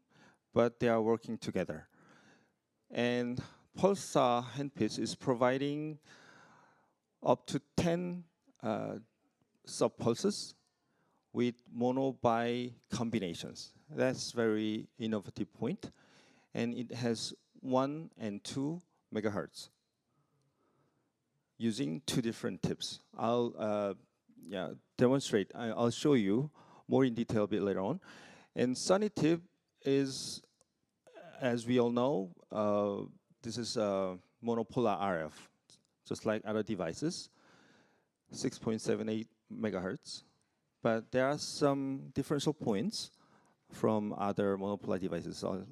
but they are working together. And Pulsar handpiece is providing up to 10 sub-pulses with mono-bi combinations. That's very innovative point. And it has 1 and 2 megahertz using 2 different tips. I'll demonstrate. I'll show you more in detail a bit later on. And SUNNY tip is, as we all know, this is monopolar RF, just like other devices, 6.78 megahertz. But there are some differential points from other monopolar devices. I'll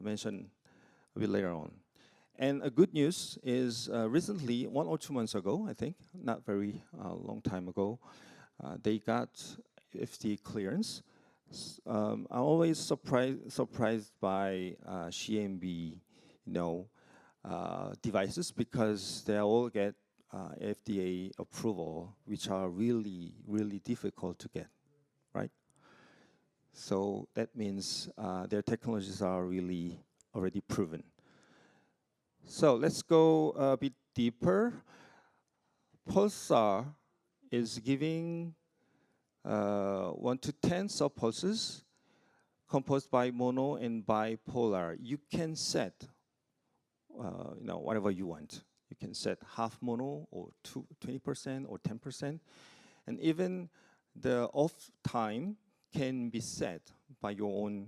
mention a bit later on. And a good news is recently, 1 or 2 months ago, I think, not very long time ago, they got FDA clearance. I'm always surprised by SHENB, devices, because they all get FDA approval, which are really, really difficult to get, right? So that means their technologies are really already proven. So let's go a bit deeper. Pulsar is giving 1 to 10 sub-pulses composed by mono and bipolar. You can set whatever you want. You can set half mono or 20% or 10%. And even the off time can be set by your own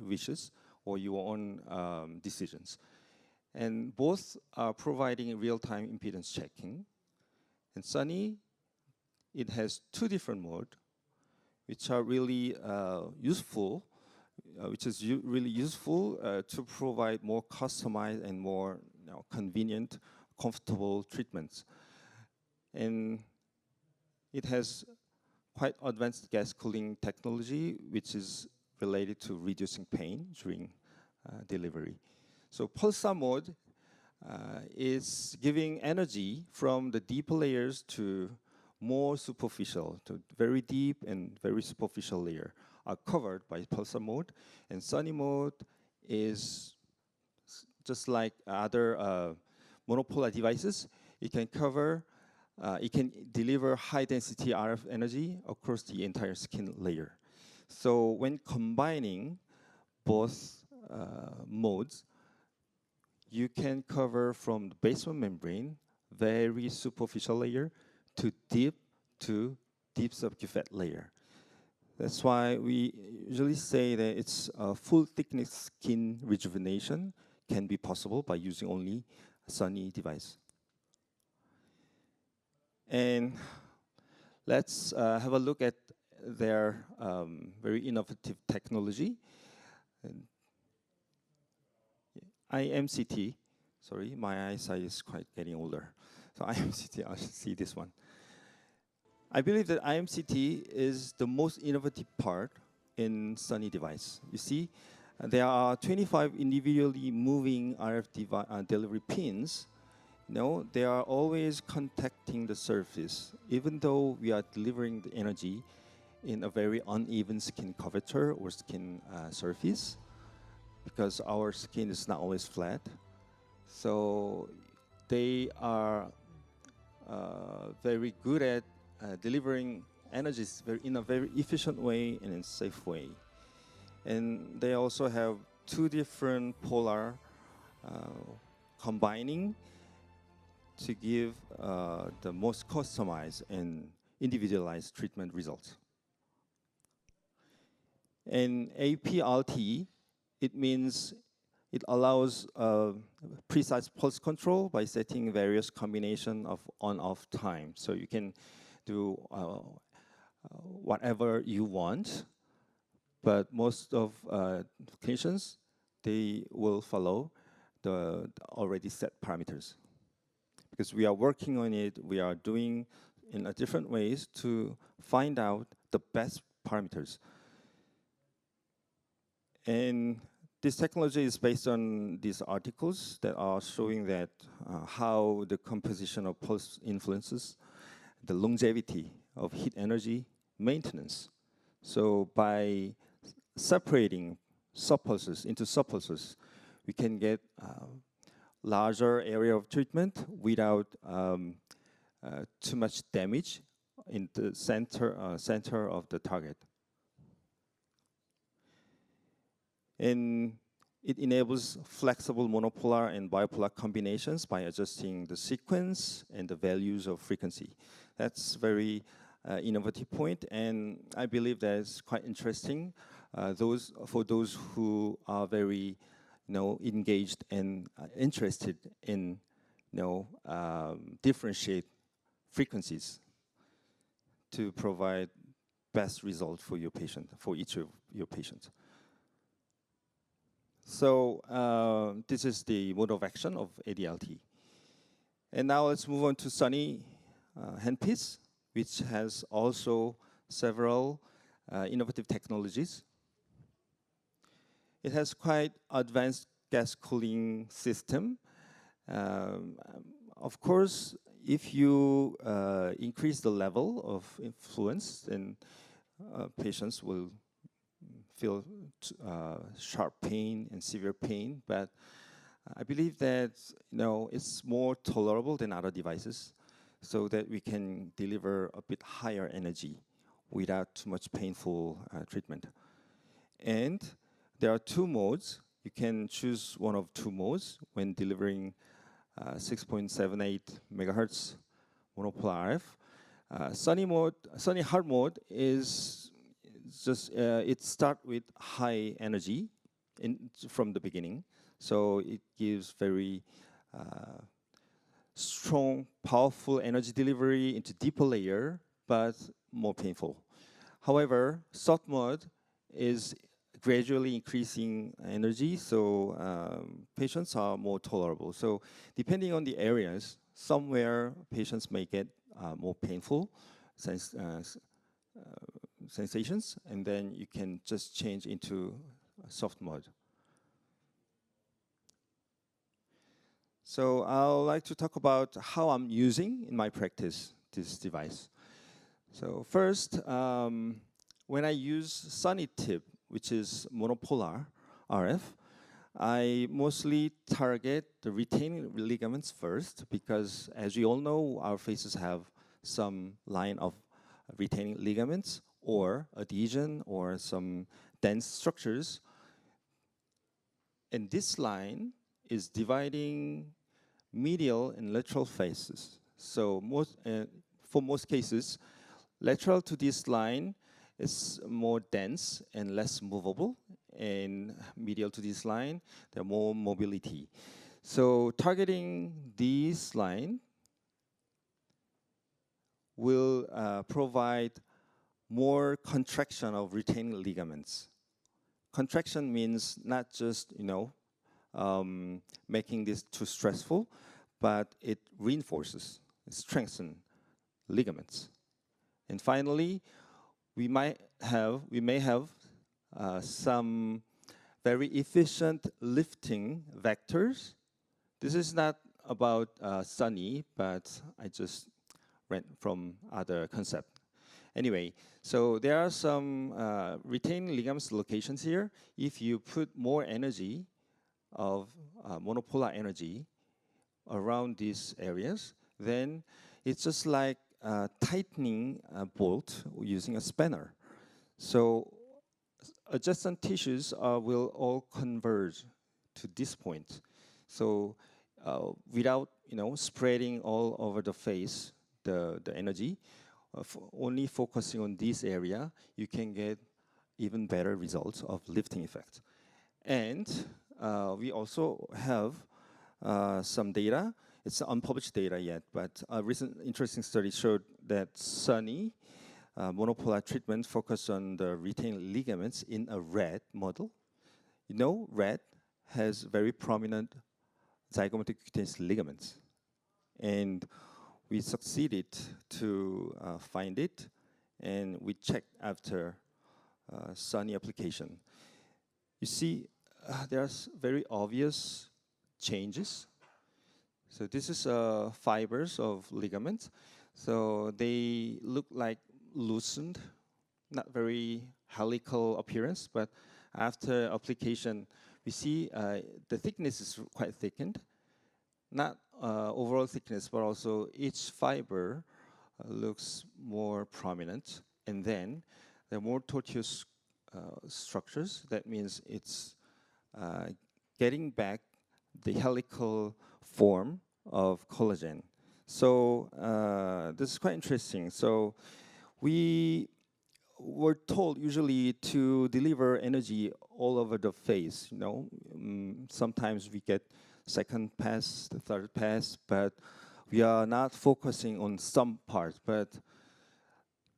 wishes or your own decisions. And both are providing real-time impedance checking. And SUNNY, it has 2 different modes, which are really useful, really useful to provide more customized and more convenient, comfortable treatments. And it has quite advanced gas cooling technology, which is related to reducing pain during delivery. So Pulsar mode is giving energy from the deeper layers to more superficial, to very deep and very superficial layer are covered by Pulsar mode. And SUNNY mode is just like other monopolar devices. It can cover, it can deliver high density RF energy across the entire skin layer. So when combining both modes, you can cover from the basement membrane, very superficial layer, to deep subcutaneous layer. That's why we usually say that it's full thickness skin rejuvenation can be possible by using only a SUNNY device. And let's have a look at their very innovative technology. And IMCT, sorry, my eyesight is quite getting older. So IMCT, I should see this one. I believe that IMCT is the most innovative part in SUNNY device. You see, there are 25 individually moving RF delivery pins, No, they are always contacting the surface, even though we are delivering the energy in a very uneven skin curvature or skin surface, because our skin is not always flat. So they are very good at delivering energies in a very efficient way and in a safe way. And they also have two different polar combining to give the most customized and individualized treatment results. And APRT, it means it allows precise pulse control by setting various combination of on-off time. So you can do whatever you want, but most of clinicians, they will follow the already set parameters. Because we are working on it, we are doing in a different ways to find out the best parameters. And this technology is based on these articles that are showing that how the composition of pulse influences the longevity of heat energy maintenance. So by separating subpulses into subpulses, we can get larger area of treatment without too much damage in the center of the target. And it enables flexible monopolar and bipolar combinations by adjusting the sequence and the values of frequency. That's very innovative point, and I believe that's quite interesting. For those who are very, engaged and interested in, differentiate frequencies to provide best result for your patient, for each of your patients. So this is the mode of action of ADLT. And now let's move on to SUNNY handpiece, which has also several innovative technologies. It has quite advanced gas cooling system. Of course, if you increase the level of influence, then patients will feel sharp pain and severe pain, but I believe that it's more tolerable than other devices, so that we can deliver a bit higher energy without too much painful treatment. And there are two modes. You can choose one of two modes when delivering 6.78 megahertz monopolar RF. SUNNY hard mode is just it starts with high energy from the beginning, so it gives very strong, powerful energy delivery into deeper layer, but more painful. However, soft mode is gradually increasing energy, so patients are more tolerable. So depending on the areas, somewhere patients may get more painful sensations, and then you can just change into soft mode. So I would like to talk about how I'm using in my practice this device. So first, when I use SUNNY tip, which is monopolar RF, I mostly target the retaining ligaments first, because as we all know, our faces have some line of retaining ligaments or adhesion or some dense structures. And this line is dividing medial and lateral faces. So for most cases, lateral to this line is more dense and less movable, and medial to this line, there's more mobility. So targeting this line will provide more contraction of retaining ligaments. Contraction means not just, making this too stressful, but it reinforces, it strengthens ligaments. And finally, we may have some very efficient lifting vectors. This is not about SUNNY, but I just read from other concept. Anyway, so there are some retained ligaments locations here. If you put more energy of monopolar energy around these areas, then it's just like tightening a bolt using a spanner. So adjacent tissues will all converge to this point. So without spreading all over the face, the energy, only focusing on this area, you can get even better results of lifting effect. And we also have some data. It's unpublished data yet, but a recent interesting study showed that SUNNY monopolar treatment focused on the retained ligaments in a rat model. Rat has very prominent zygomatic cutaneous ligaments. And we succeeded to find it, and we checked after SUNNY application. You see, there's very obvious changes. So this is fibers of ligaments. So they look like loosened, not very helical appearance, but after application, we see the thickness is quite thickened. Not overall thickness, but also each fiber looks more prominent. And then there are more tortuous structures. That means it's getting back the helical form of collagen. So this is quite interesting. So we were told usually to deliver energy all over the face. Sometimes we get second pass, the third pass, but we are not focusing on some parts. But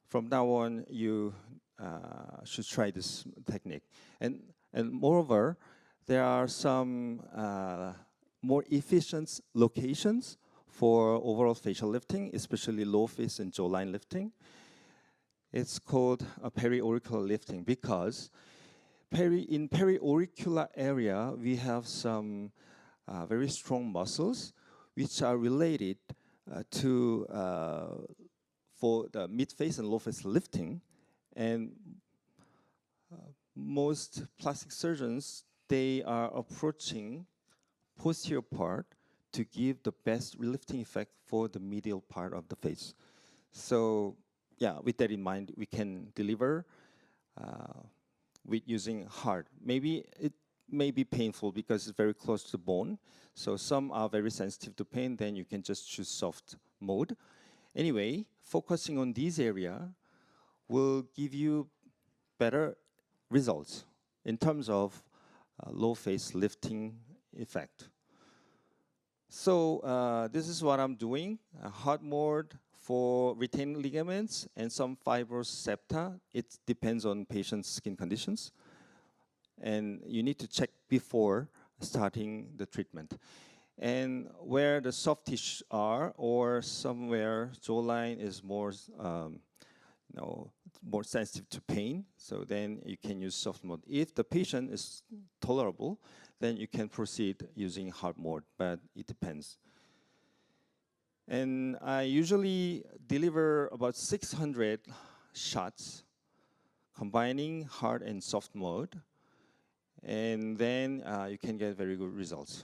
from now on, you should try this technique. And moreover, there are some more efficient locations for overall facial lifting, especially low face and jawline lifting. It's called a periauricular lifting because in periauricular area, we have some very strong muscles which are related for the mid-face and low-face lifting. And most plastic surgeons, they are approaching posterior part to give the best lifting effect for the medial part of the face. So yeah, with that in mind, we can deliver with using hard. Maybe it may be painful because it's very close to the bone. So some are very sensitive to pain, then you can just choose soft mode. Anyway, focusing on this area will give you better results in terms of low face lifting effect. So this is what I'm doing, a hard mode for retained ligaments and some fibrous septa. It depends on patient's skin conditions. And you need to check before starting the treatment. And where the soft tissues are, or somewhere jawline is more, more sensitive to pain, so then you can use soft mode. If the patient is tolerable, then you can proceed using hard mode, but it depends. And I usually deliver about 600 shots, combining hard and soft mode, and then you can get very good results.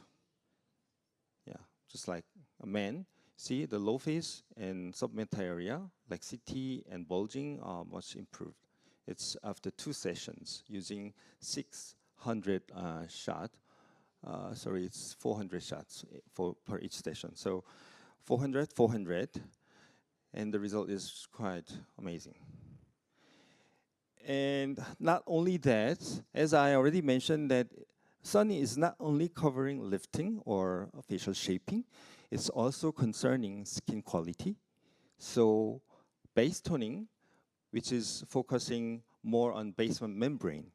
Yeah, just like a man. See, the low face and submental area, like CT and bulging, are much improved. It's after 2 sessions using 600 shots. Sorry, it's 400 shots per each session. So 400, 400, and the result is quite amazing. And not only that, as I already mentioned, that SUNNY is not only covering lifting or facial shaping, it's also concerning skin quality. So base toning, which is focusing more on basement membrane.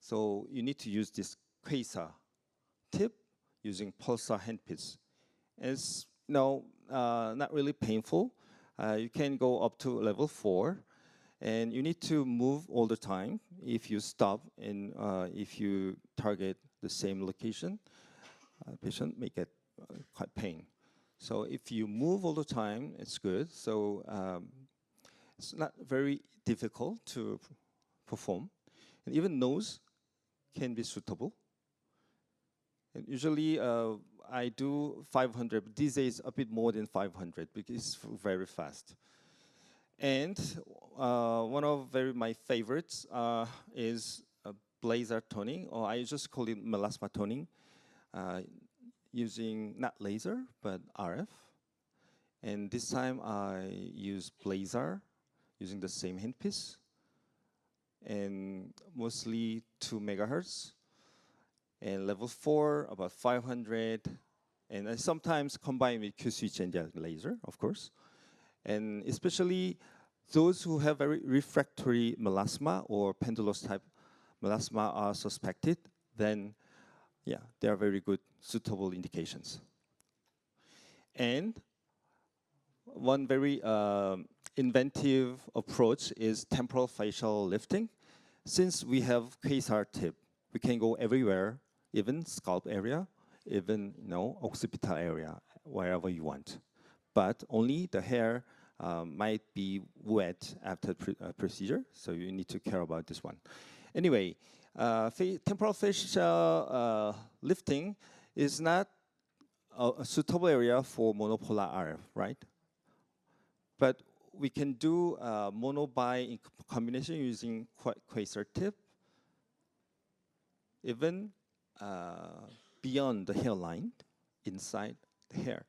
So you need to use this quasar tip using pulsar handpiece. It's not really painful. You can go up to level 4. And you need to move all the time. If you stop and if you target the same location, patient may get quite pain. So if you move all the time, it's good. So it's not very difficult to perform. And even nose can be suitable. And usually I do 500, but these days a bit more than 500 because it's very fast. And one of my favorites is laser toning, or I just call it melasma toning, using not laser, but RF. And this time I use laser using the same handpiece, and mostly 2 megahertz. And level 4, about 500. And I sometimes combine with Q-switch and laser, of course. And especially those who have very refractory melasma or pendulous type melasma are suspected, then yeah, they are very good, suitable indications. And one very inventive approach is temporal facial lifting. Since we have quasar tip, we can go everywhere, even scalp area, even occipital area, wherever you want. But only the hair might be wet after procedure, so you need to care about this one. Anyway, temporal facial lifting is not a suitable area for monopolar RF, right? But we can do mono-bi in combination using quasar tip, even beyond the hairline, inside the hair.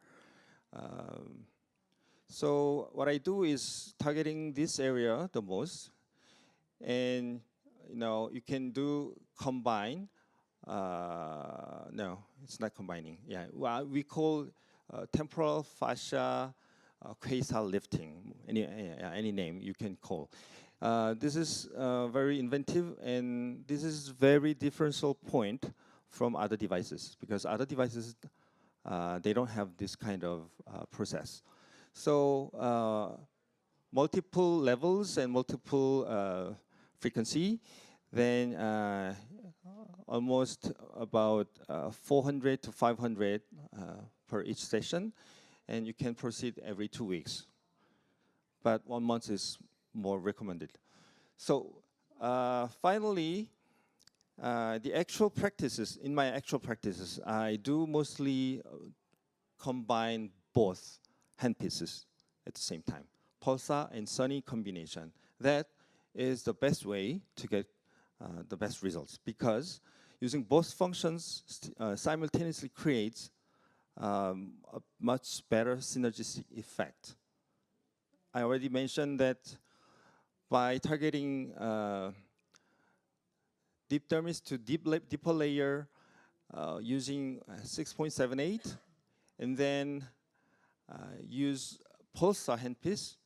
So what I do is targeting this area the most, and you can do combine. No, it's not combining. Yeah, well, we call temporal fascia quasar lifting. Any name you can call. This is very inventive, and this is very differential point from other devices, because other devices they don't have this kind of process. So multiple levels and multiple frequency, then almost about 400 to 500 per each session, and you can proceed every 2 weeks. But 1 month is more recommended. So finally, the actual practices, in my actual practices, I do mostly combine both handpieces at the same time. Pulsar and SUNNY combination. That is the best way to get the best results, because using both functions simultaneously creates a much better synergistic effect. I already mentioned that by targeting deep dermis to deeper layer using 6.78, and then use pulsar handpiece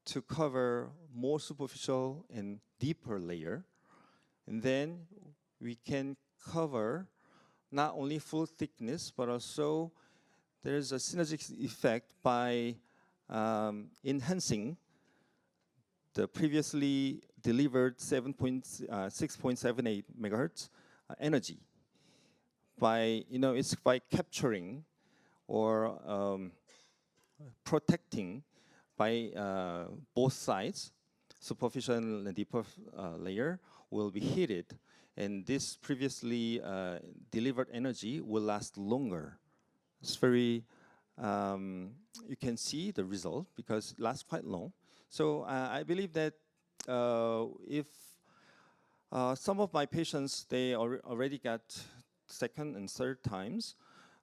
to cover more superficial and deeper layer. And then we can cover not only full thickness, but also there's a synergistic effect by enhancing the previously delivered 6.78 megahertz energy. By it's by capturing or protecting by both sides. Superficial and deeper layer will be heated, and this previously delivered energy will last longer. It's very, you can see the result because it lasts quite long. So I believe that if some of my patients, they already got second and third times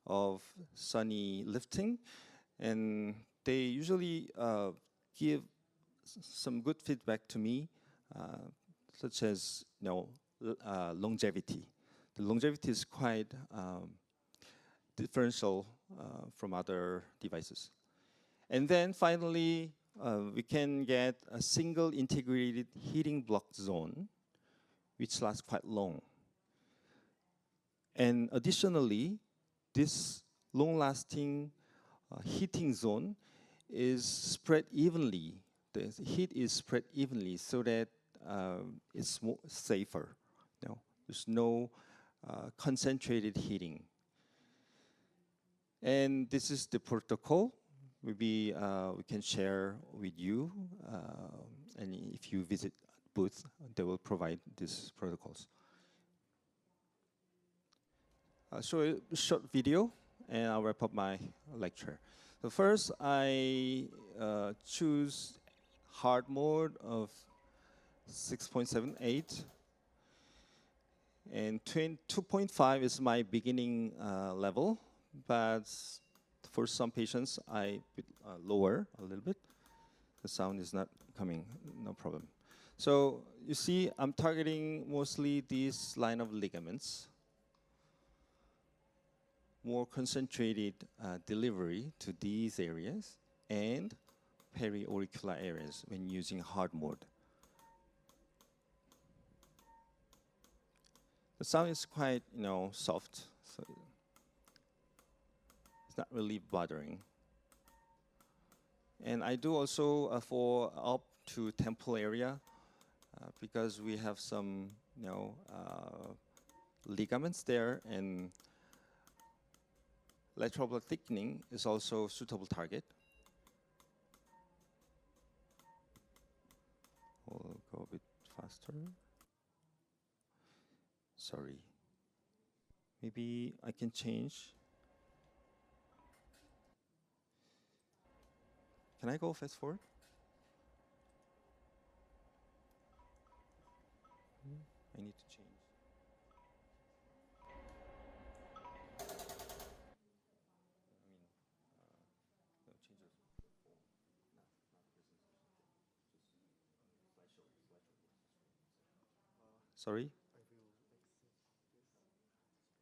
of SUNNY lifting, and they usually give some good feedback to me, such as longevity. The longevity is quite differential from other devices. And then finally, we can get a single integrated heating block zone, which lasts quite long. And additionally, this long-lasting heating zone is spread evenly. The heat is spread evenly so that it's more safer. There's no concentrated heating. And this is the protocol. Maybe we can share with you. And if you visit booth, they will provide these protocols. I'll show you a short video, and I'll wrap up my lecture. So first, I choose hard mode of 6.78. And 2.5 is my beginning level, but for some patients, I lower a little bit. The sound is not coming, no problem. So you see, I'm targeting mostly this line of ligaments. More concentrated delivery to these areas and periauricular areas when using hard mode. The sound is quite, soft, so it's not really bothering. And I do also for up to temple area because we have some, ligaments there, and lateral blood thickening is also suitable target. We'll go a bit faster. Sorry. Maybe I can change. Can I go fast forward? I need to change. Sorry?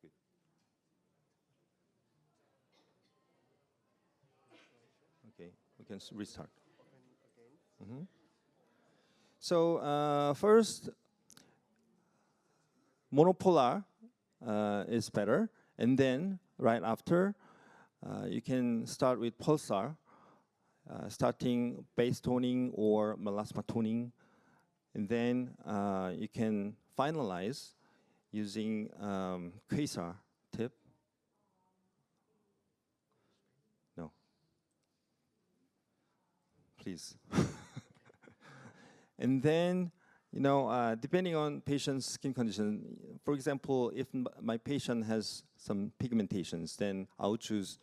Good. Okay, we can restart. So first, monopolar is better. And then right after, you can start with pulsar, starting base toning or melasma toning. And then you can finalize using quasar tip. No. Please. And then, depending on patient's skin condition, for example, if my patient has some pigmentations, then I'll choose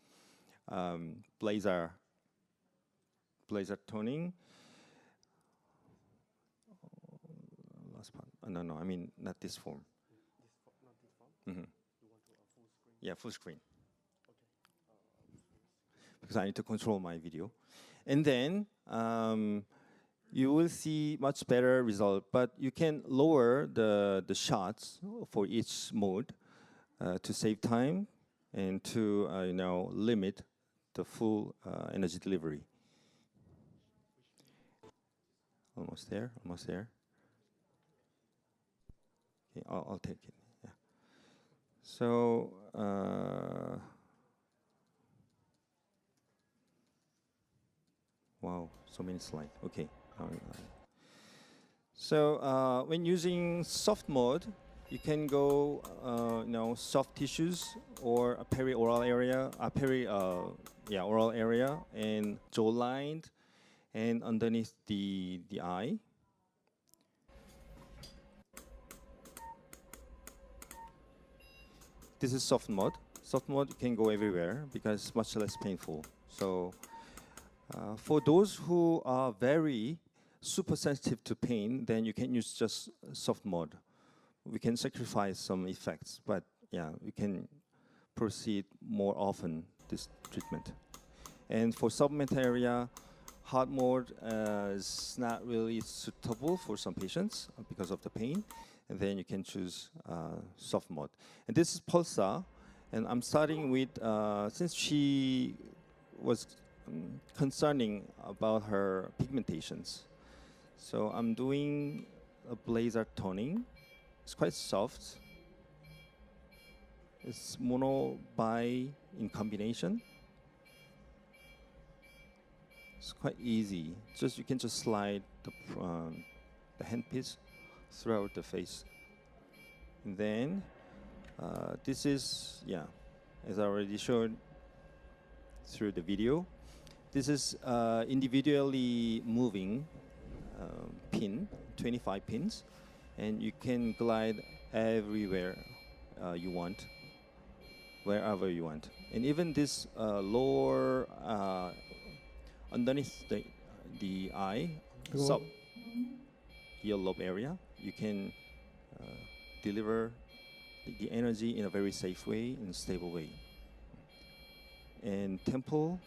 laser toning. Last part. No, I mean not this form. Not this form? You want to full screen? Yeah, full screen. Okay. Because I need to control my video. And then you will see much better result, but you can lower the shots for each mode to save time and to limit the full energy delivery. Almost there, almost there. Okay, I'll take it. Yeah. So wow, so many slides. Okay. So when using soft mode, you can go, soft tissues or a perioral area, oral area, and jawline, and underneath the eye. This is soft mode. Soft mode can go everywhere because it's much less painful. So for those who are very super sensitive to pain, then you can use just soft mode. We can sacrifice some effects, but yeah, we can proceed more often this treatment. And for submental area, hard mode is not really suitable for some patients because of the pain. And then you can choose soft mode. And this is pulsar, and I'm starting with since she was concerning about her pigmentations. So I'm doing a laser toning. It's quite soft. It's mono bi in combination. It's quite easy. You can just slide the handpiece throughout the face. And then this is, as I already showed, through the video. This is individually moving pin, 25 pins, and you can glide everywhere you want, wherever you want. And even this lower, underneath the eye, sub-earlobe area, you can deliver the energy in a very safe way, in a stable way. And temple,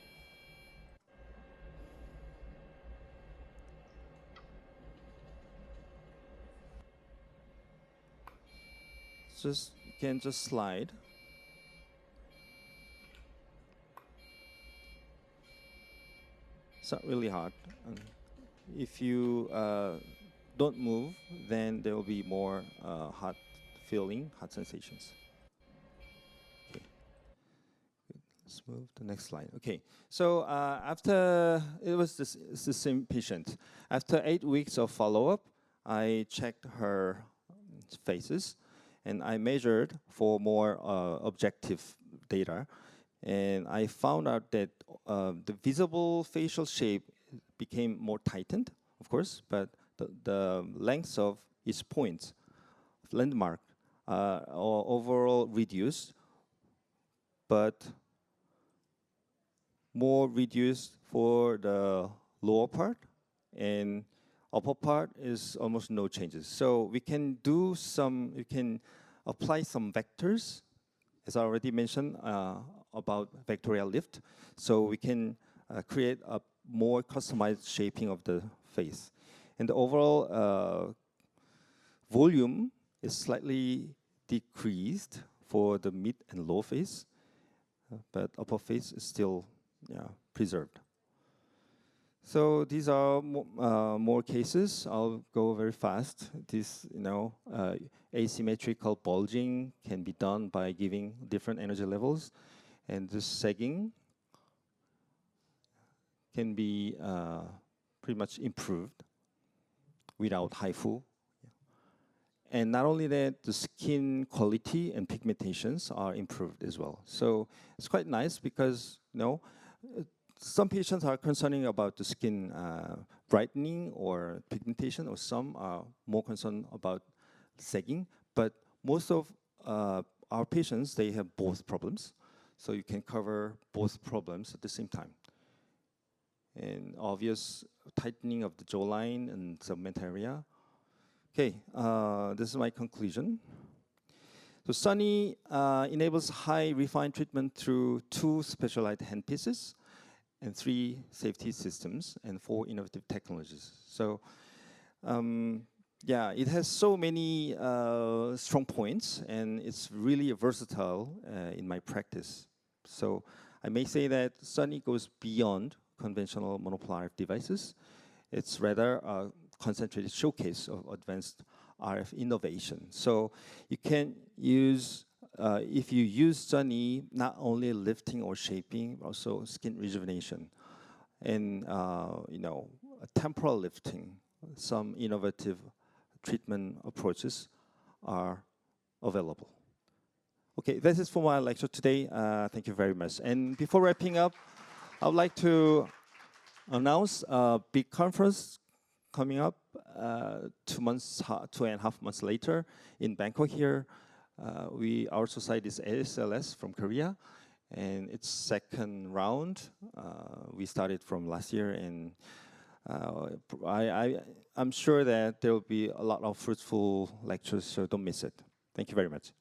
you can just slide. It's not really hard. If you don't move, then there will be more hot feeling, hot sensations. Okay. Good. Let's move to the next slide. Okay. So after it was the same patient. After 8 weeks of follow-up, I checked her faces, and I measured for more objective data. And I found out that the visible facial shape became more tightened, of course, but the length of each point, landmark, overall reduced, but more reduced for the lower part, and upper part is almost no changes. So we can do we can apply some vectors, as I already mentioned, about vectorial lift. So we can create a more customized shaping of the face. And the overall volume is slightly decreased for the mid and low face, but upper face is still preserved. So these are more cases. I'll go very fast. This, asymmetrical bulging can be done by giving different energy levels, and this sagging can be pretty much improved without HIFU. And not only that, the skin quality and pigmentations are improved as well. So it's quite nice because, some patients are concerning about the skin brightening or pigmentation, or some are more concerned about sagging. But most of our patients, they have both problems. So you can cover both problems at the same time. And obvious tightening of the jawline and segment area. Okay, this is my conclusion. So SUNNY enables high refined treatment through 2 specialized handpieces and 3 safety systems and 4 innovative technologies. So it has so many strong points, and it's really versatile in my practice. So I may say that SUNNY goes beyond conventional monopolar devices. It's rather a concentrated showcase of advanced RF innovation. So you can use, if you use SUNNY, not only lifting or shaping, but also skin rejuvenation and temporal lifting. Some innovative treatment approaches are available. Okay, this is for my lecture today. Thank you very much. And before wrapping up, I would like to announce a big conference coming up 2.5 months later in Bangkok here. Our society is ASLS from Korea, and it's second round. We started from last year, and I'm sure that there will be a lot of fruitful lectures, so don't miss it. Thank you very much.